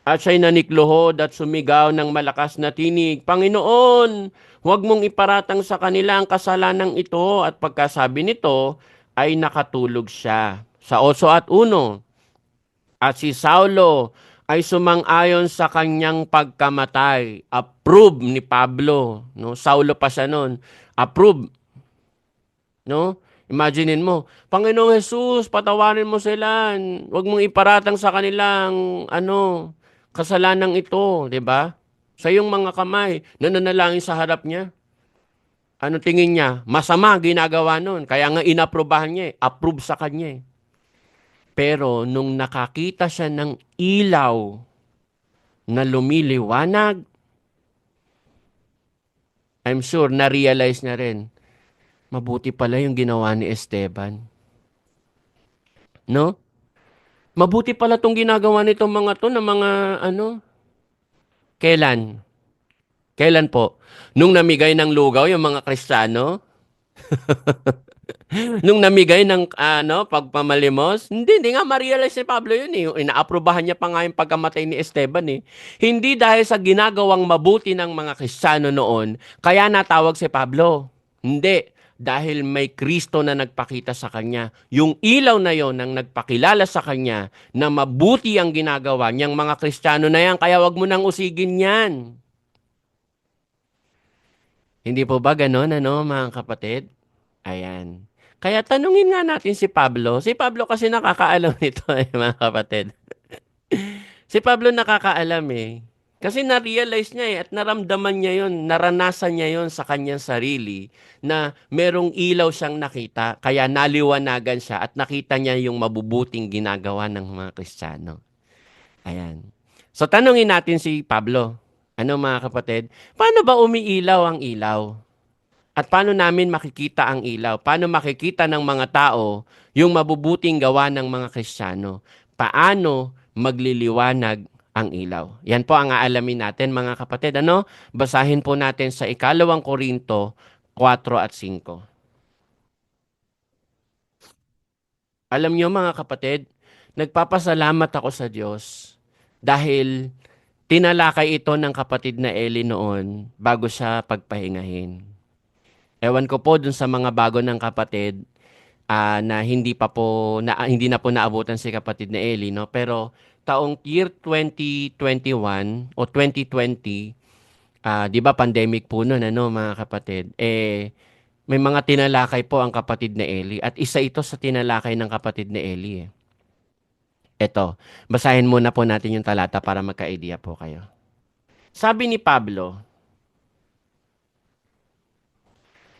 At siya'y nanikluhod at sumigaw ng malakas na tinig, Panginoon, huwag mong iparatang sa kanila ang kasalanang ito. At pagkasabi nito, ay nakatulog siya. Sa 8 at 1. At si Saulo ay sumang-ayon sa kanyang pagkamatay. Approve ni Pablo. No? Saulo pa siya noon. Approve. No? Imaginein mo, Panginoong Jesus, patawarin mo sila. Huwag mong iparatang sa kanilang kasalanang ito, 'di ba? Sa iyong mga kamay, nananalangin sa harap niya. Ano tingin niya? Masama ginagawa noon. Kaya nga inaprobahan niya, approve sa kanya. Pero nung nakakita siya ng ilaw na lumiliwanag, I'm sure na-realize niya rin, mabuti pala yung ginawa ni Esteban. No? Mabuti pala tong ginagawa nitong mga to na mga kailan? Kailan po? Nung namigay ng lugaw yung mga Kristiyano? Nung namigay ng pagpamalimos? Hindi nga ma-realize ni Pablo yun eh. Inaaprobahan niya pa nga yung pagkamatay ni Esteban eh. Hindi dahil sa ginagawang mabuti ng mga Kristiyano noon, kaya natawag si Pablo. Hindi. Dahil may Kristo na nagpakita sa kanya. Yung ilaw na yon nang nagpakilala sa kanya na mabuti ang ginagawa niyang mga Kristiyano na yan, kaya wag mo nang usigin yan. Hindi po ba ganon, mga kapatid? Ayan. Kaya tanungin nga natin si Pablo. Si Pablo kasi nakakaalam nito mga kapatid. Si Pablo nakakaalam eh. Kasi na-realize niya at naramdaman niya yon, naranasan niya yon sa kanyang sarili na merong ilaw siyang nakita, kaya naliwanagan siya at nakita niya yung mabubuting ginagawa ng mga Kristiyano. Ayan. So tanungin natin si Pablo. Mga kapatid? Paano ba umiilaw ang ilaw? At paano namin makikita ang ilaw? Paano makikita ng mga tao yung mabubuting gawa ng mga Kristiyano? Paano magliliwanag ang ilaw? Yan po ang aalamin natin mga kapatid. Basahin po natin sa 2 Korinto 4 at 5. Alam niyo mga kapatid, nagpapasalamat ako sa Diyos dahil tinalakay ito ng kapatid na Eli noon bago siya pagpahingahin. Ewan ko po dun sa mga bago ng kapatid na hindi na po naabutan si kapatid na Eli, no? Pero taong year 2021 o 2020, 'di ba pandemic po noon mga kapatid? May mga tinalakay po ang kapatid na Eli at isa ito sa tinalakay ng kapatid na Eli. Ito, basahin muna po natin yung talata para magka-idea po kayo. Sabi ni Pablo,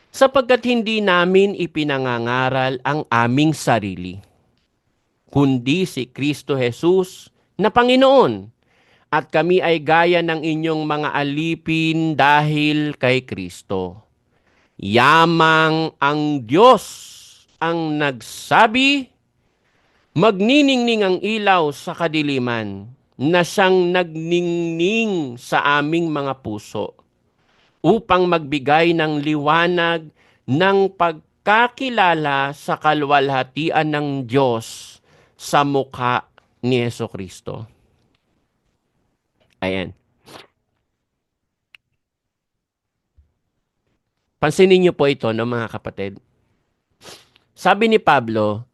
sapagkat hindi namin ipinangangaral ang aming sarili, kundi si Kristo Jesus na Panginoon, at kami ay gaya ng inyong mga alipin dahil kay Kristo. Yamang ang Diyos ang nagsabi, magniningning ang ilaw sa kadiliman, na siyang nagningning sa aming mga puso, upang magbigay ng liwanag ng pagkakilala sa kaluwalhatian ng Diyos sa mukha ni Jesucristo. Ayan. Pansinin niyo po ito, mga kapatid. Sabi ni Pablo,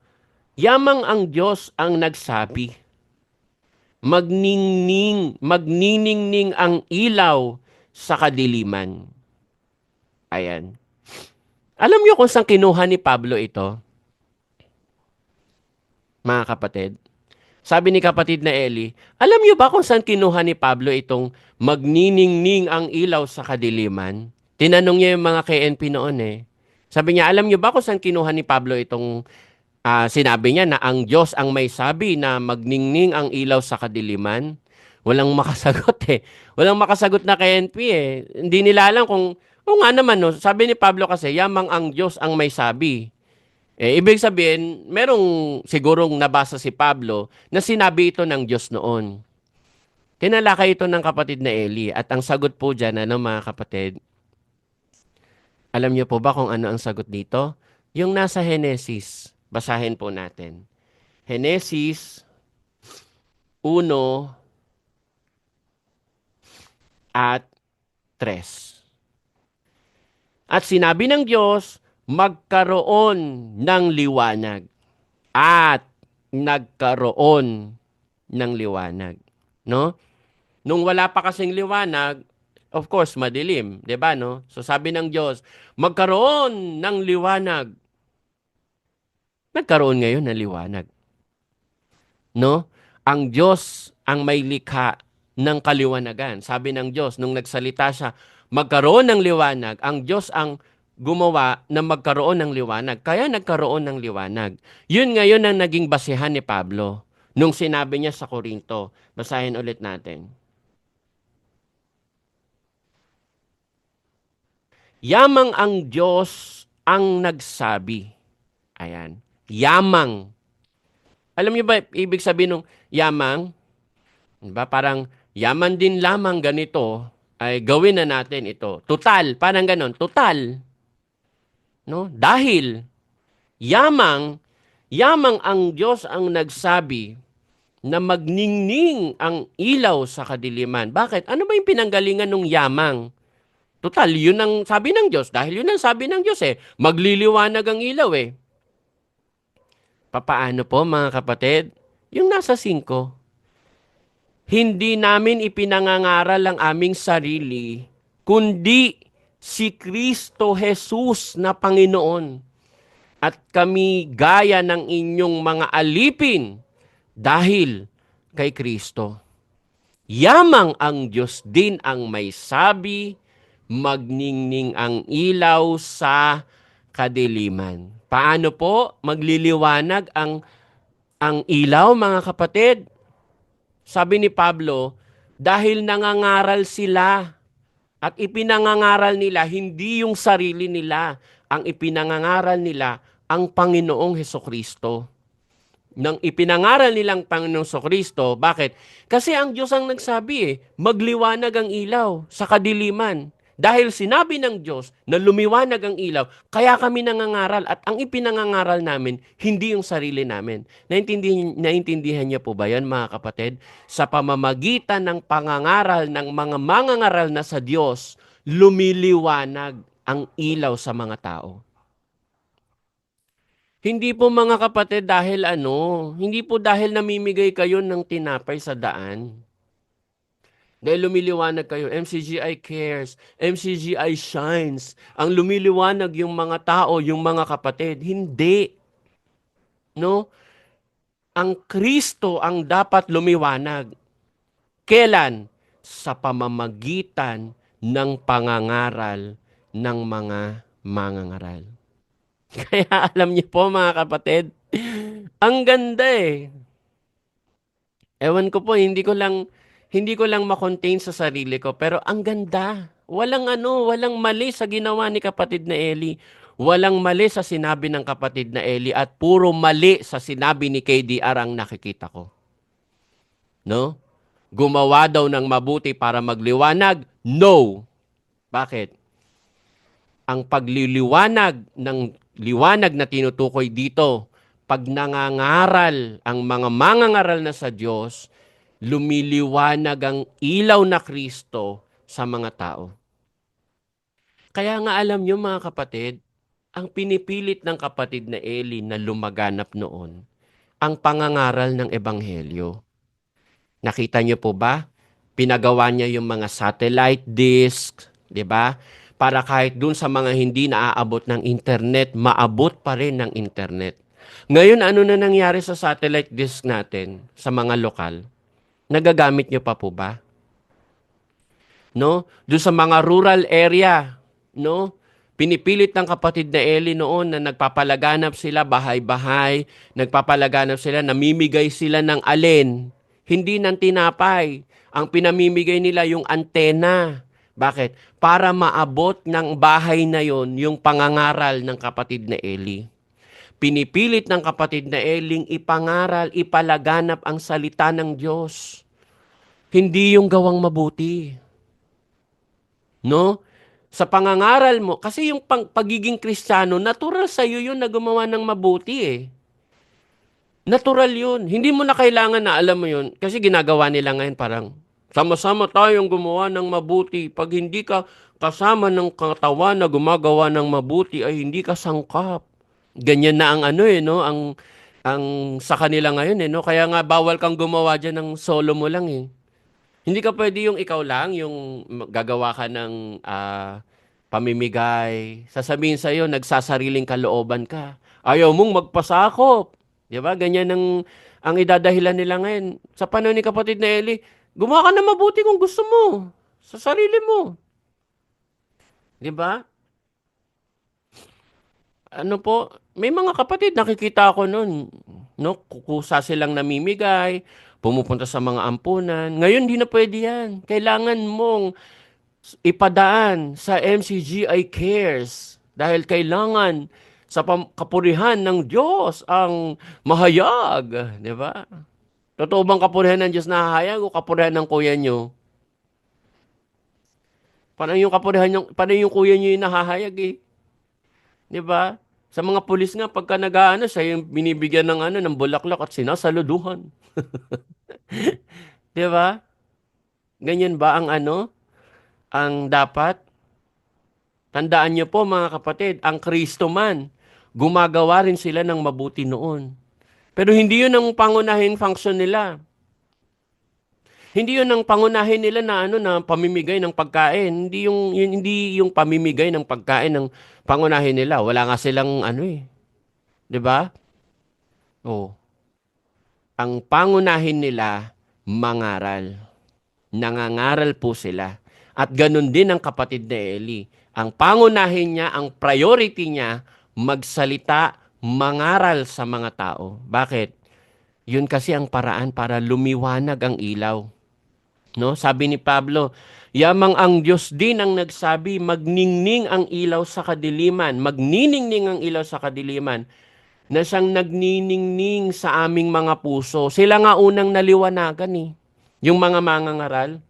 yamang ang Diyos ang nagsabi, magniningning ang ilaw sa kadiliman. Ayan. Alam niyo kung saan kinuha ni Pablo ito? Mga kapatid. Sabi ni kapatid na Eli, alam niyo ba kung saan kinuha ni Pablo itong magniningning ang ilaw sa kadiliman? Tinanong niya yung mga KNP noon eh. Sabi niya, alam niyo ba kung saan kinuha ni Pablo itong sinabi niya na ang Diyos ang may sabi na magningning ang ilaw sa kadiliman? Walang makasagot eh. Walang makasagot na KNP eh. Hindi nila alam kung, nga naman no, sabi ni Pablo kasi, yamang ang Diyos ang may sabi. Ibig sabihin, merong sigurong nabasa si Pablo na sinabi ito ng Diyos noon. Tinalakay ito ng kapatid na Eli at ang sagot po dyan, mga kapatid, alam niyo po ba kung ano ang sagot dito? Yung nasa Henesis. Basahin po natin. Henesis 1 at 3. At sinabi ng Diyos, magkaroon ng liwanag. At nagkaroon ng liwanag. No? Nung wala pa kasing liwanag, of course, madilim. 'Di ba, no? So sabi ng Diyos, magkaroon ng liwanag. Nagkaroon ngayon ng liwanag. No? Ang Diyos ang may likha ng kaliwanagan. Sabi ng Diyos, nung nagsalita siya, magkaroon ng liwanag. Ang Diyos ang gumawa na magkaroon ng liwanag. Kaya nagkaroon ng liwanag. Yun ngayon ang naging basehan ni Pablo nung sinabi niya sa Korinto. Basahin ulit natin. Yamang ang Diyos ang nagsabi. Ayan. Yamang. Alam niyo ba ibig sabihin ng yamang? Diba? Parang yaman din lamang ganito ay gawin na natin ito. Total, parang ganon. Total. No? Dahil yamang ang Diyos ang nagsabi na magningning ang ilaw sa kadiliman. Bakit? Ano ba yung pinanggalingan ng yamang? Total, yun ang sabi ng Diyos. Dahil yun ang sabi ng Diyos eh. Magliliwanag ang ilaw eh. Papaano po mga kapatid? Yung nasa 5. Hindi namin ipinangangaral ang aming sarili, kundi si Kristo Jesus na Panginoon. At kami gaya ng inyong mga alipin dahil kay Kristo. Yamang ang Diyos din ang may sabi, magningning ang ilaw sa kadiliman. Paano po magliliwanag ang ilaw, mga kapatid? Sabi ni Pablo, dahil nangangaral sila at ipinangangaral nila hindi yung sarili nila, ang ipinangangaral nila ang Panginoong Hesukristo. Nang ipinangaral nilang Panginoong Hesukristo, bakit? Kasi ang Diyos ang nagsabi magliwanag ang ilaw sa kadiliman. Dahil sinabi ng Diyos na lumiwanag ang ilaw, kaya kami nangangaral at ang ipinangangaral namin, hindi yung sarili namin. Naintindihan niyo po ba yan, mga kapatid? Sa pamamagitan ng pangangaral ng mga mangangaral na sa Diyos, lumiliwanag ang ilaw sa mga tao. Hindi po, mga kapatid, dahil hindi po dahil namimigay kayo ng tinapay sa daan. Dahil lumiliwanag kayo, MCGI cares, MCGI shines. Ang lumiliwanag yung mga tao, yung mga kapatid. Hindi. No? Ang Kristo ang dapat lumiwanag. Kailan? Sa pamamagitan ng pangangaral ng mga mangangaral. Kaya alam niyo po, mga kapatid, ang ganda eh. Ewan ko po, hindi ko lang ma-contain sa sarili ko, pero ang ganda. Walang mali sa ginawa ni kapatid na Eli. Walang mali sa sinabi ng kapatid na Eli at puro mali sa sinabi ni KDR ang nakikita ko. No? Gumawa daw ng mabuti para magliwanag? No. Bakit? Ang pagliliwanag ng liwanag na tinutukoy dito, pag nangangaral ang mga mangangaral na sa Diyos, lumiliwanag ang ilaw na Kristo sa mga tao. Kaya nga alam nyo, mga kapatid, ang pinipilit ng kapatid na Eli na lumaganap noon, ang pangangaral ng Ebanghelyo. Nakita nyo po ba? Pinagawa niya yung mga satellite discs, di ba? Para kahit dun sa mga hindi naaabot ng internet, maabot pa rin ng internet. Ngayon, ano na nangyari sa satellite disk natin sa mga lokal? Nagagamit nyo pa po ba? No? Doon sa mga rural area, no? Pinipilit ng kapatid na Eli noon na nagpapalaganap sila bahay-bahay, nagpapalaganap sila, namimigay sila ng alin? Hindi ng tinapay. Ang pinamimigay nila yung antena. Bakit? Para maabot ng bahay na yon yung pangangaral ng kapatid na Eli. Pinipilit ng kapatid na Eling ipangaral, ipalaganap ang salita ng Diyos. Hindi yung gawang mabuti. No? Sa pangangaral mo, kasi yung pagiging Kristiyano, natural sa iyo yun na gumawa ng mabuti eh. Natural yun. Hindi mo na kailangan na alam mo yun. Kasi ginagawa nila ngayon parang, sama-sama tayong gumawa ng mabuti. Pag hindi ka kasama ng katawan na gumagawa ng mabuti, ay hindi ka sangkap. Ganyan na ang ang sa kanila ngayon eh, no? Kaya nga bawal kang gumawa diyan ng solo mo lang eh. Hindi ka pwede yung ikaw lang, yung gagawa ka ng pamimigay. Sasabihin sa'yo, nagsasariling kalooban ka. Ayaw mong magpasakop. Di ba? Ganyan ang idadahilan nila ngayon. Sa panahon ni kapatid na Eli, gumawa ka na mabuti kung gusto mo. Sa sarili mo. Di ba? Ano po, may mga kapatid, nakikita ako nun, no? Kukusa silang namimigay, pumupunta sa mga ampunan. Ngayon, di na pwede yan. Kailangan mong ipadaan sa MCGI Cares dahil kailangan sa kapurihan ng Diyos ang mahayag, di ba? Totoo bang kapurihan ng Diyos na hahayag o kapurihan ng kuya nyo? Paano yung kuya nyo yung nahahayag eh? Di ba? Sa mga pulis nga, pagka nag-aano, siya yung binibigyan ng ng bulaklak at sinasaluduhan. Di ba? Ganyan ba ang ang dapat? Tandaan niyo po mga kapatid, ang Kristo man, gumagawa rin sila ng mabuti noon. Pero hindi yun ang pangunahing function nila. Hindi yun ang pangunahin nila na na pamimigay ng pagkain. Hindi yung pamimigay ng pagkain ng pangunahin nila. Wala nga silang 'di ba? Oh. Ang pangunahin nila mangaral. Nangangaral po sila. At ganun din ang kapatid na Eli. Ang pangunahin niya, ang priority niya, magsalita, mangaral sa mga tao. Bakit? Yun kasi ang paraan para lumiwanag ang ilaw. No? Sabi ni Pablo, yamang ang Diyos din ang nagsabi, magningning ang ilaw sa kadiliman. Magniningning ang ilaw sa kadiliman na siyang nagniningning sa aming mga puso. Sila nga unang naliwanagan eh. Yung mga mangangaral.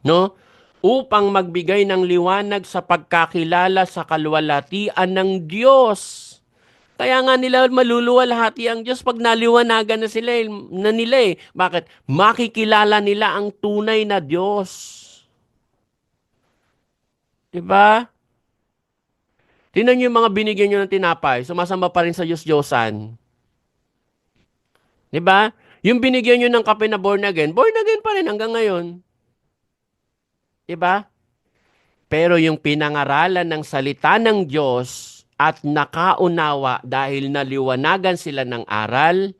No? Upang magbigay ng liwanag sa pagkakilala sa kaluwalhatian ng Diyos. Kaya nga nila maluluwalhati ang Diyos pag naliwanagan na sila na nila eh. Bakit? Makikilala nila ang tunay na Diyos. 'Di ba? Tingnan niyo yung mga binigyan niyo ng tinapay, sumasamba pa rin sa Diyos-Diyosan. 'Di ba? Yung binigyan niyo ng kape na born again pa rin hanggang ngayon. 'Di ba? Pero yung pinangaralan ng salita ng Diyos at nakaunawa dahil naliwanagan sila ng aral,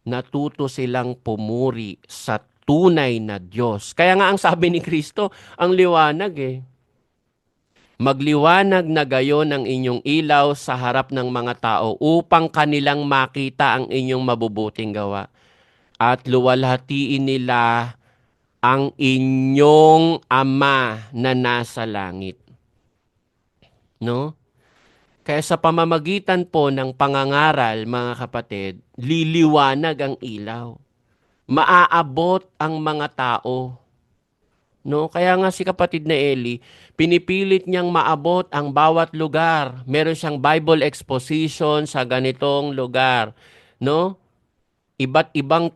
natuto silang pumuri sa tunay na Diyos. Kaya nga ang sabi ni Kristo, ang liwanag eh. Magliwanag na gayon ang inyong ilaw sa harap ng mga tao upang kanilang makita ang inyong mabubuting gawa. At luwalhatiin nila ang inyong Ama na nasa langit. No? Kaya sa pamamagitan po ng pangangaral, mga kapatid, liliwanag ang ilaw. Maaabot ang mga tao. No? Kaya nga si kapatid na Eli, pinipilit niyang maabot ang bawat lugar. Meron siyang Bible exposition sa ganitong lugar. No? Iba't ibang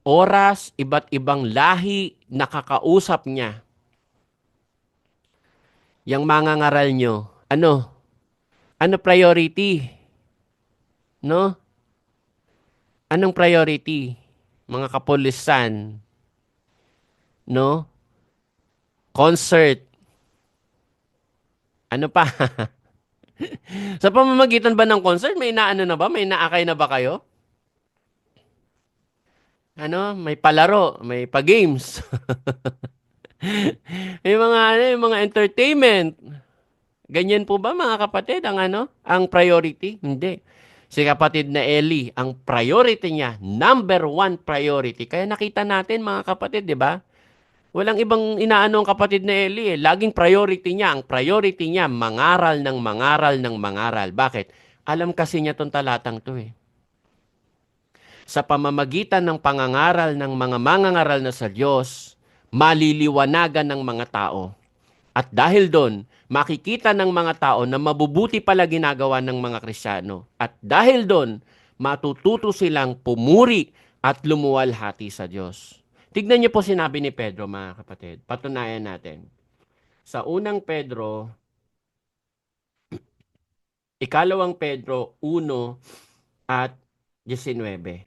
oras, iba't ibang lahi nakakausap niya. Yang mangangaral nyo, ano priority? No? Anong priority? Mga kapulisan. No? Concert. Ano pa? Sa pamamagitan ba ng concert, may naano na ba? May naakay na ba kayo? May palaro, may pa-games. May mga entertainment. Ganyan po ba mga kapatid ang priority? Hindi. Si kapatid na Eli, ang priority niya, number one priority. Kaya nakita natin mga kapatid, di ba? Walang ibang inaano ang kapatid na Eli eh. Laging priority niya, ang priority niya, mangaral ng mangaral ng mangaral. Bakit? Alam kasi niya tong talatang to eh. Sa pamamagitan ng pangangaral ng mga mangangaral na sa Diyos, maliliwanagan ng mga tao. At dahil doon, makikita ng mga tao na mabubuti pala ginagawa ng mga Kristiyano. At dahil doon, matututo silang pumuri at lumuwalhati sa Diyos. Tignan niyo po sinabi ni Pedro, mga kapatid. Patunayan natin. Sa unang Pedro, ikalawang Pedro 1, at 19.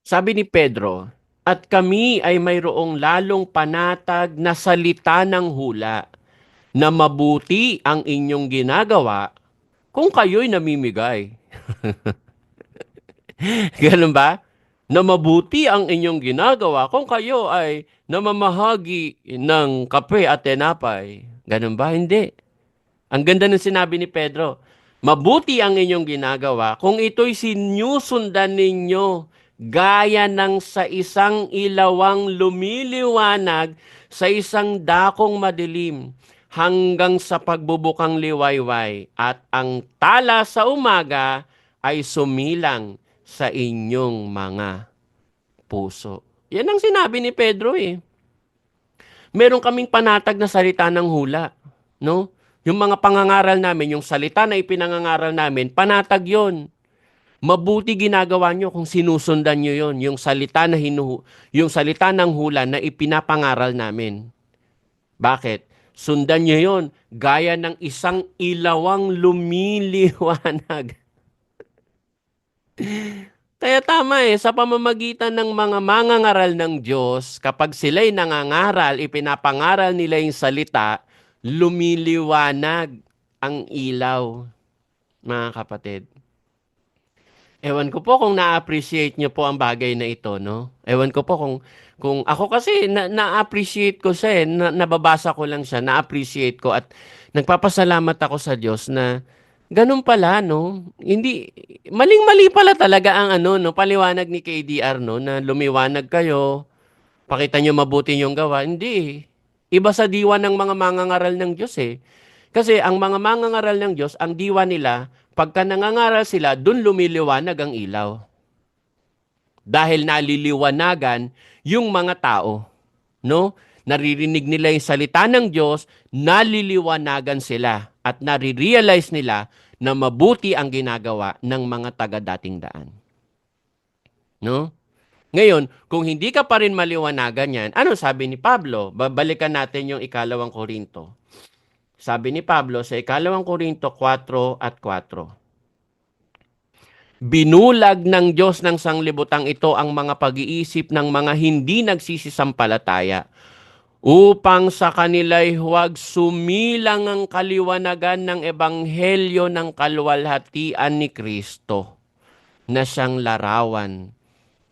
Sabi ni Pedro, at kami ay mayroong lalong panatag na salita ng hula na mabuti ang inyong ginagawa kung kayo'y namimigay. Ganun ba? Na mabuti ang inyong ginagawa kung kayo ay namamahagi ng kape at tinapay. Ganun ba? Hindi. Ang ganda ng sinabi ni Pedro. Mabuti ang inyong ginagawa kung ito'y sinusundan ninyo gaya ng sa isang ilawang lumiliwanag sa isang dakong madilim hanggang sa pagbubukang liwayway at ang tala sa umaga ay sumilang sa inyong mga puso. Yan ang sinabi ni Pedro eh. Meron kaming panatag na salita ng hula, no? Yung mga pangangaral namin, yung salita na ipinangangaral namin, panatag yon. Mabuti ginagawa nyo kung sinusundan nyo yon, yung salita na yung salita ng hula na ipinapangaral namin. Bakit? Sundan nyo yon gaya ng isang ilawang lumiliwanag. Kaya tama sa pamamagitan ng mga mangangaral ng Diyos, kapag sila'y nangangaral, ipinapangaral nila yung salita, lumiliwanag ang ilaw, mga kapatid. Ewan ko po kung na-appreciate nyo po ang bagay na ito, no? Ewan ko po kung ako kasi na-appreciate ko siya nababasa ko lang siya, na-appreciate ko at nagpapasalamat ako sa Diyos na ganun pala, no? Hindi, maling-mali pala talaga ang no, paliwanag ni KDR, no, na lumiwanag kayo, pakita nyo mabuti yung gawa. Hindi. Iba sa diwa ng mga mangangaral ng Diyos Kasi ang mga mangangaral ng Diyos, ang diwa nila, pagka nangangaral sila, dun lumiliwanag ang ilaw. Dahil naliliwanagan yung mga tao, no? Naririnig nila yung salita ng Diyos, naliliwanagan sila at nare-realize nila na mabuti ang ginagawa ng mga taga-dating daan. No? Ngayon, kung hindi ka pa rin maliwanagan yan, ano sabi ni Pablo? Babalikan natin yung 2 Korinto. Sabi ni Pablo sa 2 Korinto 4 at 4. Binulag ng Diyos ng sanglibutang ito ang mga pag-iisip ng mga hindi nagsisisampalataya upang sa kanila'y huwag sumilang ang kaliwanagan ng ebanghelyo ng kaluwalhatian ni Kristo na siyang larawan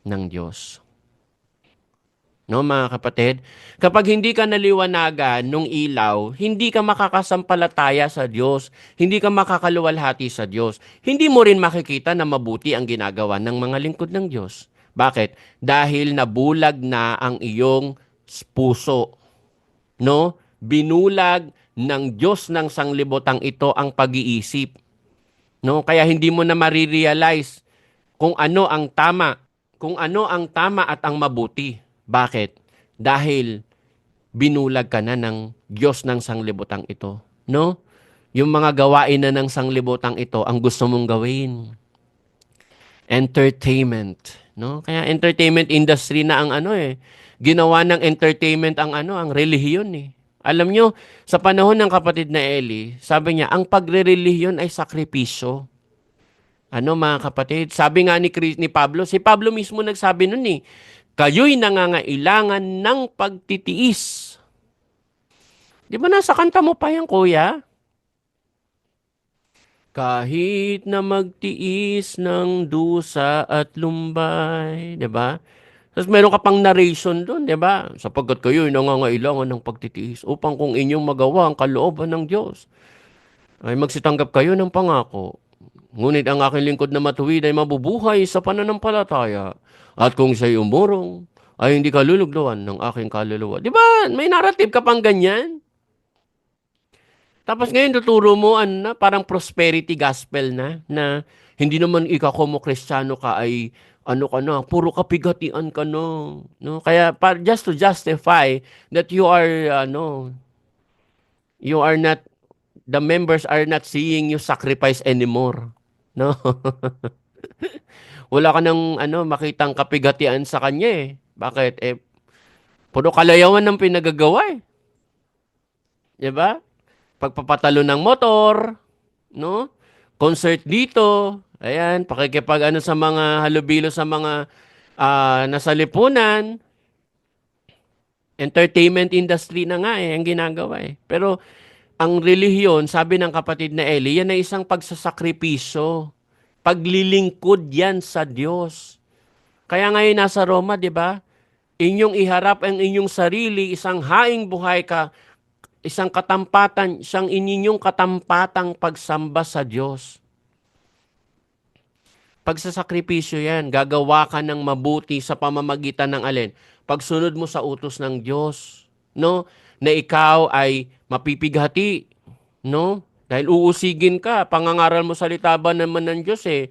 ng Diyos. No, mga kapatid? Kapag hindi ka naliwanagan nung ilaw, hindi ka makakasampalataya sa Diyos. Hindi ka makakaluwalhati sa Diyos. Hindi mo rin makikita na mabuti ang ginagawa ng mga lingkod ng Diyos. Bakit? Dahil nabulag na ang iyong puso. No? Binulag ng Diyos ng sanglibotang ito ang pag-iisip. No? Kaya hindi mo na marirealize kung ano ang tama, at ang mabuti. Bakit? Dahil binulag ka na ng Diyos ng sanglibotang ito. No? Yung mga gawain na ng sanglibotang ito ang gusto mong gawin. Entertainment. No? Kaya entertainment industry na ang ginawa ng entertainment ang ang relihiyon Alam nyo, sa panahon ng kapatid na Eli, sabi niya, ang pagre-relihiyon ay sakripisyo. Mga kapatid? Sabi nga ni Pablo, si Pablo mismo nagsabi nun kayo'y nangangailangan ng pagtitiis. Di ba nasa kanta mo pa yan, kuya? Kahit na magtiis ng dusa at lumbay. Di ba? Tapos meron ka pang narration doon, di ba? Sapagkat kayo'y nangangailangan ng pagtitiis upang kung inyong magawa ang kalooban ng Diyos, ay magsitanggap kayo ng pangako. Ngunit ang aking lingkod na matuwid ay mabubuhay sa pananampalataya. At kung siya'y umurong, ay hindi kalulugluan ng aking kaluluwa. Di ba? May narrative ka pang ganyan. Tapos ngayon tuturo mo parang prosperity gospel na hindi naman ikaw mo Kristiyano ka ay puro kapigatian ka no. Kaya just to justify that you are the members are not seeing you sacrifice anymore. No? Wala ka nang makitang kapigatian sa kanya Bakit? Puro kalayawan ng pinagagawa Di ba? Pagpapatalo ng motor, no? concert dito, ayan, pakikipag ano sa mga halubilo sa mga nasa lipunan, entertainment industry na nga ang ginagawa eh. Pero ang relihiyon, sabi ng kapatid na Eli, yan ay isang pagsasakripisyo. Paglilingkod yan sa Diyos. Kaya ngayon nasa Roma, di ba? Inyong iharap ang inyong sarili, isang haing buhay ka, isang katampatan, isang ininyong katampatang pagsamba sa Diyos. Pagsasakripisyo yan, gagawa ka ng mabuti sa pamamagitan ng alin? Pagsunod mo sa utos ng Diyos, no? Na ikaw ay mapipighati, no? Dahil uusigin ka, pangangaral mo salita ba naman ng Diyos eh.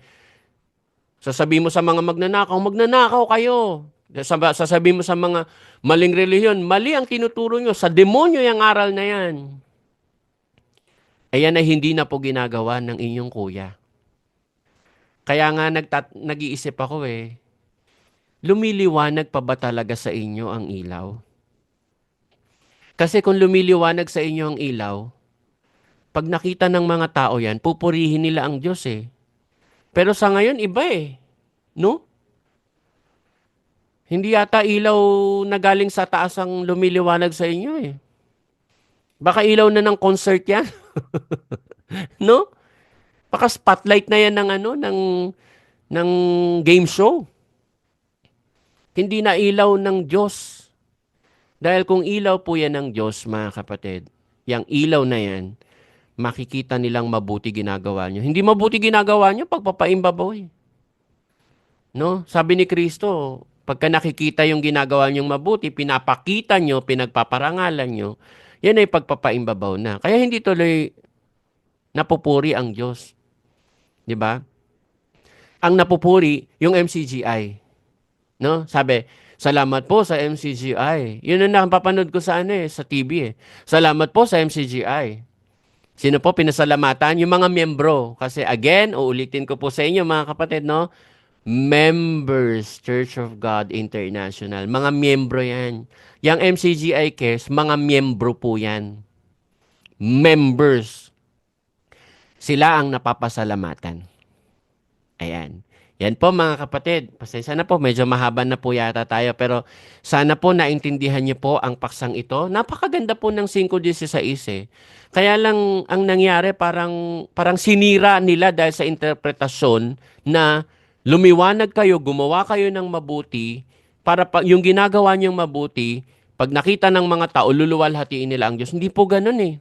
Sasabihin mo sa mga magnanakaw, magnanakaw kayo. Sasabihin mo sa mga maling relihiyon, mali ang tinuturo nyo, sa demonyo yung aral na yan. Ayan ay hindi na po ginagawa ng inyong kuya. Kaya nga nag-iisip ako eh, lumiliwanag pa ba talaga sa inyo ang ilaw? Kasi kung lumiliwanag sa inyo ang ilaw, pag nakita ng mga tao yan, pupurihin nila ang Diyos eh. Pero sa ngayon, iba eh. No? Hindi yata ilaw na galing sa taas ang lumiliwanag sa inyo eh. Baka ilaw na ng concert yan. No? Baka spotlight na yan ng ng game show. Hindi na ilaw ng Diyos. Dahil kung ilaw po yan ng Diyos, mga kapatid, yung ilaw na yan, makikita nilang mabuti ginagawa nyo. Hindi mabuti ginagawa nyo, pagpapaimbabaw eh. No? Sabi ni Kristo, pagka nakikita yung ginagawa nyong mabuti, pinapakita nyo, pinagpaparangalan nyo, yan ay pagpapaimbabaw na. Kaya hindi tuloy napupuri ang Diyos. Di ba? Ang napupuri, yung MCGI. No? Sabi, salamat po sa MCGI. Yun ang napapanood ko sa sa TV eh. Salamat po sa MCGI. Sino po pinasalamatan? Yung mga miyembro. Kasi again, uulitin ko po sa inyo mga kapatid, no? Members, Church of God International. Mga miyembro yan. Yung MCGI Cares, mga miyembro po yan. Members. Sila ang napapasalamatan. Ayan. Yan po mga kapatid. Pasensya na po, medyo mahaba na po yata tayo. Pero sana po naintindihan niyo po ang paksang ito. Napakaganda po ng 5:16 eh. Kaya lang ang nangyari parang sinira nila dahil sa interpretasyon na lumiwanag kayo, gumawa kayo ng mabuti para yung ginagawa niyong mabuti, pag nakita ng mga tao, luluwalhatiin nila ang Diyos. Hindi po ganun eh.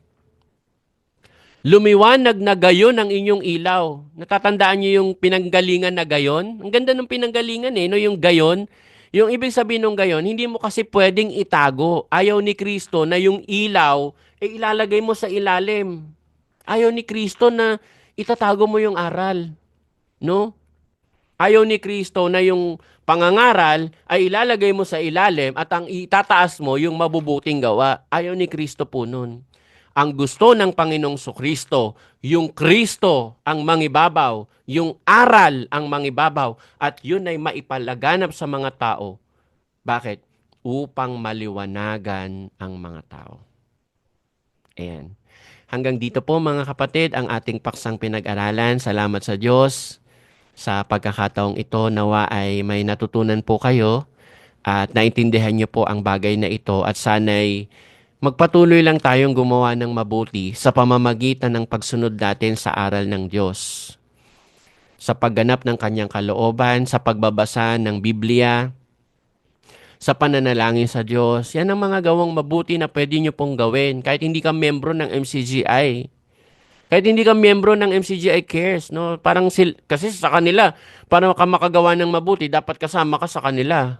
Lumiwanag na gayon ang inyong ilaw. Natatandaan niyo yung pinanggalingan na gayon? Ang ganda ng pinanggalingan eh, no? Yung gayon. Yung ibig sabihin ng gayon, hindi mo kasi pwedeng itago. Ayaw ni Kristo na yung ilaw, ilalagay mo sa ilalim. Ayaw ni Kristo na itatago mo yung aral. No? Ayaw ni Kristo na yung pangangaral ay ilalagay mo sa ilalim at ang itataas mo yung mabubuting gawa. Ayaw ni Kristo po nun. Ang gusto ng Panginoong Kristo, yung Kristo ang mangibabaw, yung aral ang mangibabaw, at yun ay maipalaganap sa mga tao. Bakit? Upang maliwanagan ang mga tao. Ayan. Hanggang dito po mga kapatid, ang ating paksang pinag-aralan. Salamat sa Diyos sa pagkakataong ito. Nawa ay may natutunan po kayo at naintindihan niyo po ang bagay na ito at sana'y magpatuloy lang tayong gumawa ng mabuti sa pamamagitan ng pagsunod natin sa aral ng Diyos. Sa pagganap ng kanyang kalooban, sa pagbabasa ng Biblia, sa pananalangin sa Diyos. Yan ang mga gawang mabuti na pwede nyo pong gawin kahit hindi ka membro ng MCGI. Kahit hindi ka membro ng MCGI Cares. No? Kasi sa kanila, para ka makagawa ng mabuti, dapat kasama ka sa kanila.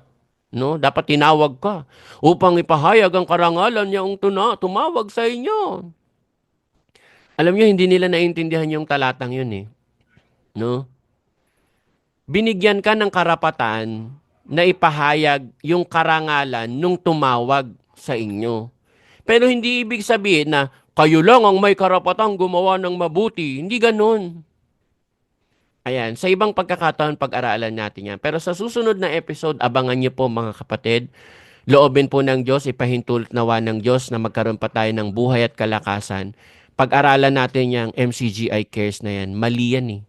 No, dapat tinawag ka upang ipahayag ang karangalan niya ang tumawag sa inyo. Alam niyo, hindi nila naintindihan yung talatang yun eh. No? Binigyan ka ng karapatan na ipahayag yung karangalan nung tumawag sa inyo. Pero hindi ibig sabihin na kayo lang ang may karapatang gumawa ng mabuti. Hindi ganun. Ayan, sa ibang pagkakataon, pag-aralan natin yan. Pero sa susunod na episode, abangan niyo po mga kapatid. Loobin po ng Diyos, ipahintulot nawa ng Diyos na magkaroon pa tayo ng buhay at kalakasan pag-aralan natin yung MCGI Cares na yan. Mali yan eh.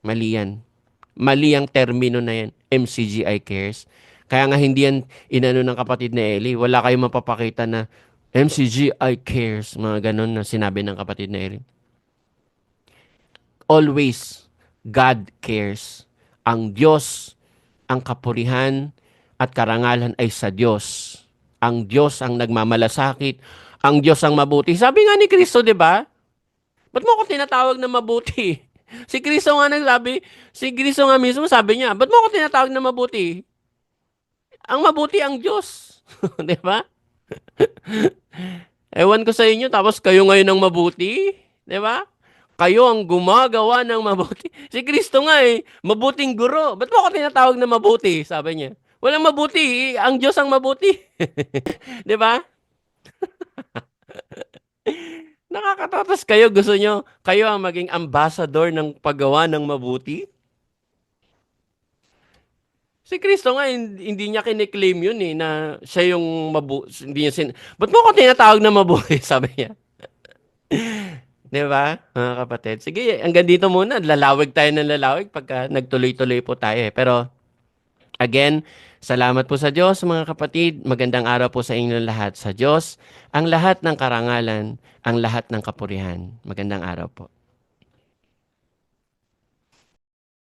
Mali yan. Mali ang termino na yan, MCGI Cares. Kaya nga hindi yan inano ng kapatid na Eli. Wala kayong mapapakita na MCGI Cares, mga ganun na sinabi ng kapatid na Eli. Always, God cares. Ang Diyos, ang kapurihan at karangalan ay sa Diyos. Ang Diyos ang nagmamalasakit. Ang Diyos ang mabuti. Sabi nga ni Kristo, di ba? Ba't mo ako tinatawag na mabuti? Si Kristo nga nagsabi, si Kristo nga mismo sabi niya, ba't mo ako tinatawag na mabuti? Ang mabuti ang Diyos. Di ba? Ewan ko sa inyo, tapos kayo ngayon ang mabuti. Di ba? Kayo ang gumagawa ng mabuti. Si Kristo nga mabuting guro. Ba't mo ako tinatawag na mabuti? Sabi niya. Walang mabuti, ang Diyos ang mabuti. Di ba? Nakakatatas kayo, gusto nyo, kayo ang maging ambassador ng paggawa ng mabuti? Si Kristo nga, hindi niya kiniklaim yun na siya yung hindi niya ba't mo ako tinatawag na mabuti? Sabi niya. Di ba, mga kapatid? Sige, hanggang dito muna. Lalawig tayo ng lalawig pagka nagtuloy-tuloy po tayo. Pero, again, salamat po sa Diyos, mga kapatid. Magandang araw po sa inyong lahat. Sa Diyos, ang lahat ng karangalan, ang lahat ng kapurihan. Magandang araw po.